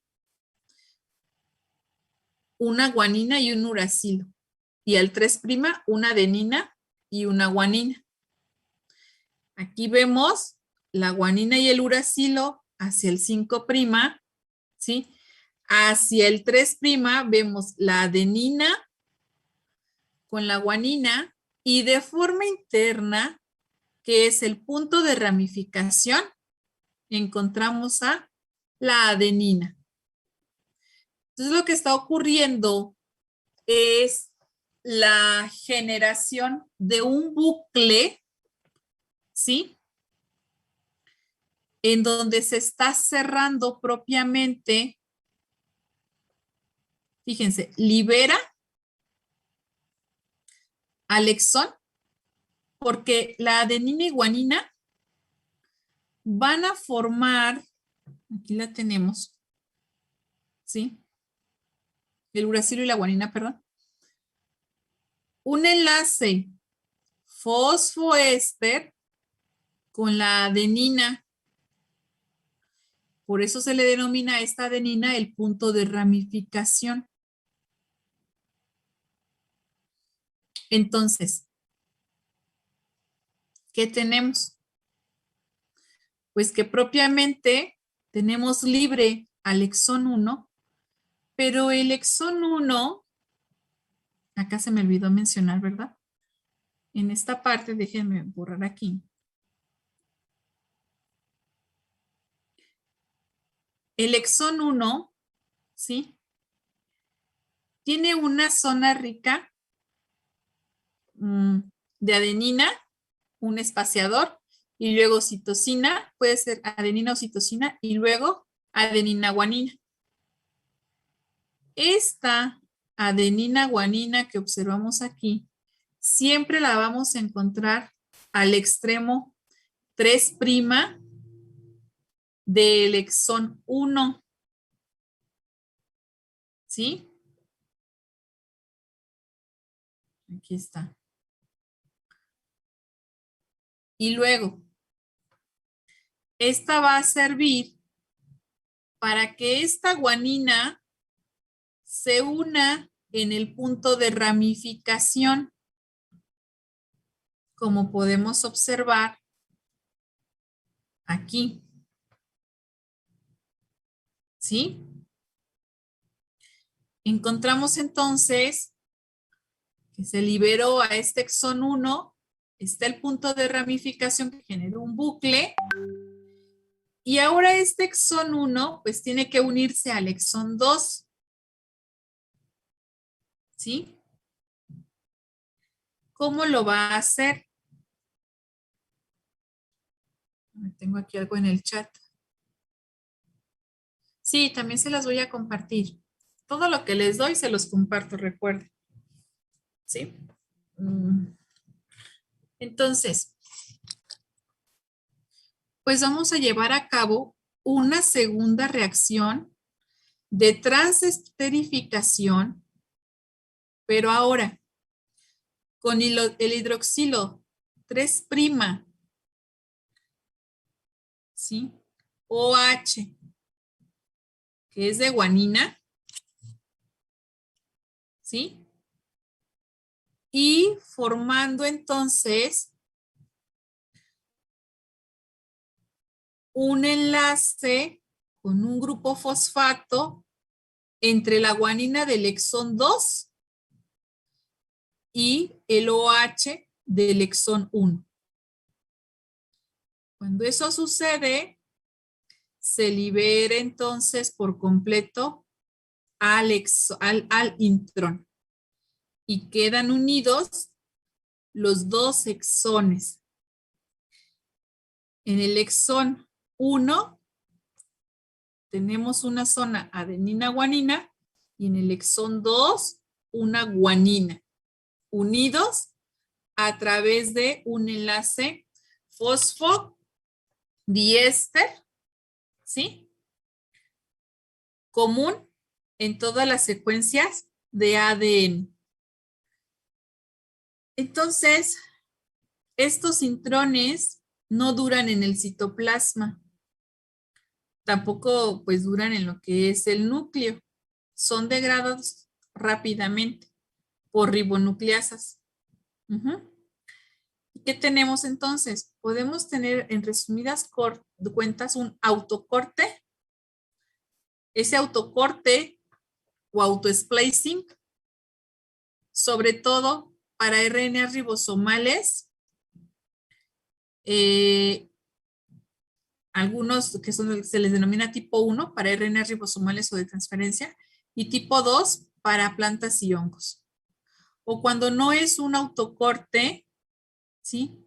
una guanina y un uracilo. Y al 3', una adenina y una guanina. Aquí vemos la guanina y el uracilo hacia el 5', ¿sí? Hacia el 3' vemos la adenina con la guanina y de forma interna, que es el punto de ramificación, encontramos a la adenina. Entonces lo que está ocurriendo es la generación de un bucle, ¿sí? En donde se está cerrando propiamente, fíjense, libera al exón, porque la adenina y guanina van a formar, aquí la tenemos, ¿sí? El uracilo y la guanina, perdón. Un enlace fosfoéster con la adenina. Por eso se le denomina a esta adenina el punto de ramificación. Entonces, ¿qué tenemos? Pues que propiamente tenemos libre al exón 1, pero el exón 1, acá se me olvidó mencionar, ¿verdad? En esta parte, déjenme borrar aquí. El exón 1, ¿sí? Tiene una zona rica de adenina, un espaciador, y luego citosina, puede ser adenina o citosina, y luego adenina-guanina. Esta adenina-guanina que observamos aquí, siempre la vamos a encontrar al extremo 3' del exón 1. ¿Sí? Aquí está. Y luego, esta va a servir para que esta guanina se una en el punto de ramificación, como podemos observar aquí. ¿Sí? Encontramos entonces que se liberó a este exón 1, está el punto de ramificación que generó un bucle, y ahora este exón 1 pues tiene que unirse al exón 2. ¿Sí? ¿Cómo lo va a hacer? Tengo aquí algo en el chat. Sí, también se las voy a compartir. Todo lo que les doy se los comparto, recuerden. ¿Sí? Entonces, pues vamos a llevar a cabo una segunda reacción de transesterificación, pero ahora con el hidroxilo 3', ¿sí? OH, que es de guanina, ¿sí? Y formando entonces un enlace con un grupo fosfato entre la guanina del exón 2 y el OH del exón 1. Cuando eso sucede, se libera entonces por completo al intrón y quedan unidos los dos exones. En el exón 1 tenemos una zona adenina-guanina y en el exón 2 una guanina, unidos a través de un enlace fosfodiéster, ¿sí? Común en todas las secuencias de ADN. Entonces, estos intrones no duran en el citoplasma, tampoco pues duran en lo que es el núcleo, son degradados rápidamente por ribonucleasas. ¿Qué tenemos entonces? Podemos tener en resumidas cuentas un autocorte. Ese autocorte o autosplicing, sobre todo para RNAs ribosomales, algunos que se les denomina tipo 1 para RNAs ribosomales o de transferencia y tipo 2 para plantas y hongos. O cuando no es un autocorte, ¿sí?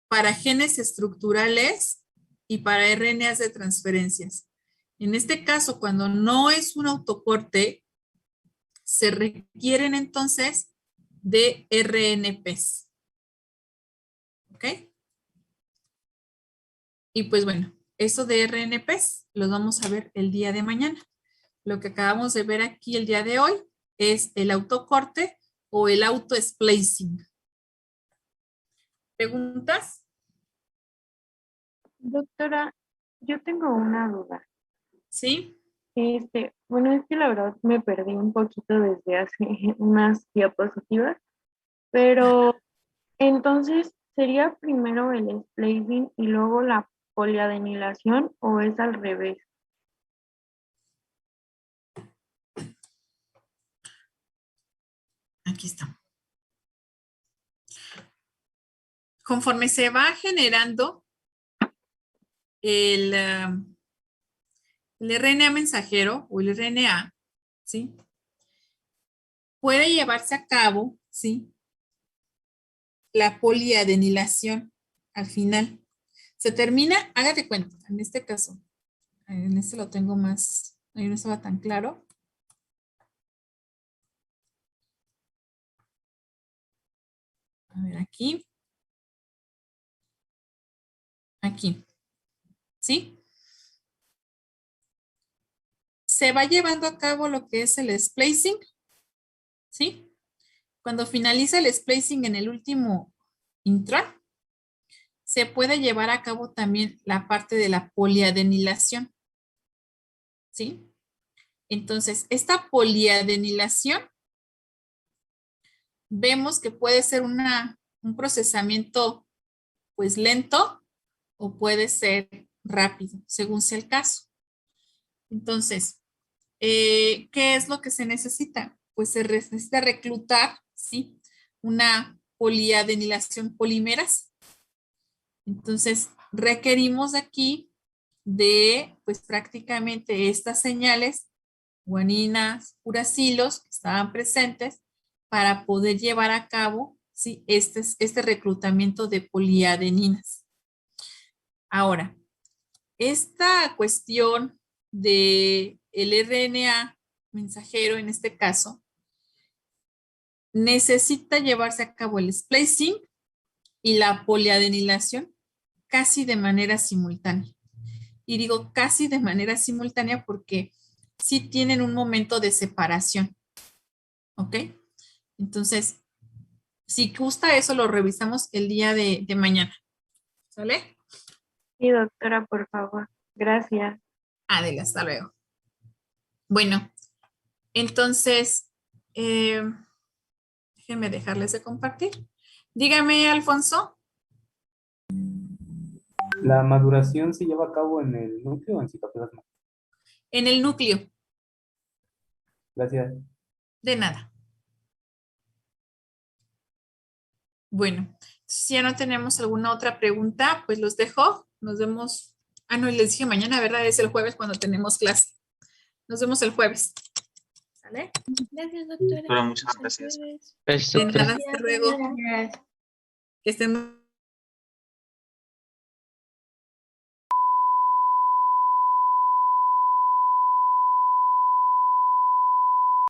Para genes estructurales y para RNAs de transferencias. En este caso, cuando no es un autocorte, se requieren entonces de RNPs. ¿Ok? Y pues bueno, eso de RNPs los vamos a ver el día de mañana. Lo que acabamos de ver aquí el día de hoy es el autocorte o el autosplicing. ¿Preguntas? Doctora, yo tengo una duda. ¿Sí? Bueno, es que la verdad me perdí un poquito desde hace unas diapositivas, pero entonces, ¿sería primero el splicing y luego la poliadenilación o es al revés? Aquí está. Conforme se va generando el RNA mensajero o el RNA, ¿sí? Puede llevarse a cabo, ¿sí? La poliadenilación al final. Se termina, hágate cuenta, en este caso, en este lo tengo más, ahí no estaba tan claro. A ver, aquí. Aquí. ¿Sí? se va llevando a cabo lo que es el splicing, ¿sí? Cuando finaliza el splicing en el último intron, se puede llevar a cabo también la parte de la poliadenilación, ¿sí? Entonces, esta poliadenilación, vemos que puede ser un procesamiento pues lento o puede ser rápido, según sea el caso. Entonces, ¿qué es lo que se necesita? Pues se necesita reclutar, ¿sí? Una poliadenilación polímeras. Entonces, requerimos aquí de, pues prácticamente estas señales, guaninas, uracilos, que estaban presentes para poder llevar a cabo, ¿sí? este reclutamiento de poliadeninas. Ahora, esta cuestión de el RNA mensajero, en este caso, necesita llevarse a cabo el splicing y la poliadenilación casi de manera simultánea. Y digo casi de manera simultánea porque sí tienen un momento de separación. ¿Ok? Entonces, si gusta eso, lo revisamos el día de mañana. ¿Sale? Sí, doctora, por favor. Gracias. Adela, hasta luego. Bueno, entonces, déjenme dejarles de compartir. Dígame, Alfonso. ¿La maduración se lleva a cabo en el núcleo o en citoplasma? En el núcleo. Gracias. De nada. Bueno, si ya no tenemos alguna otra pregunta, pues los dejo. Nos vemos. Ah, no, les dije mañana, ¿verdad? Es el jueves cuando tenemos clase. Nos vemos el jueves. ¿Sale? Gracias, doctora. Doctora, muchas gracias. De nada, hasta luego. Gracias. Que estén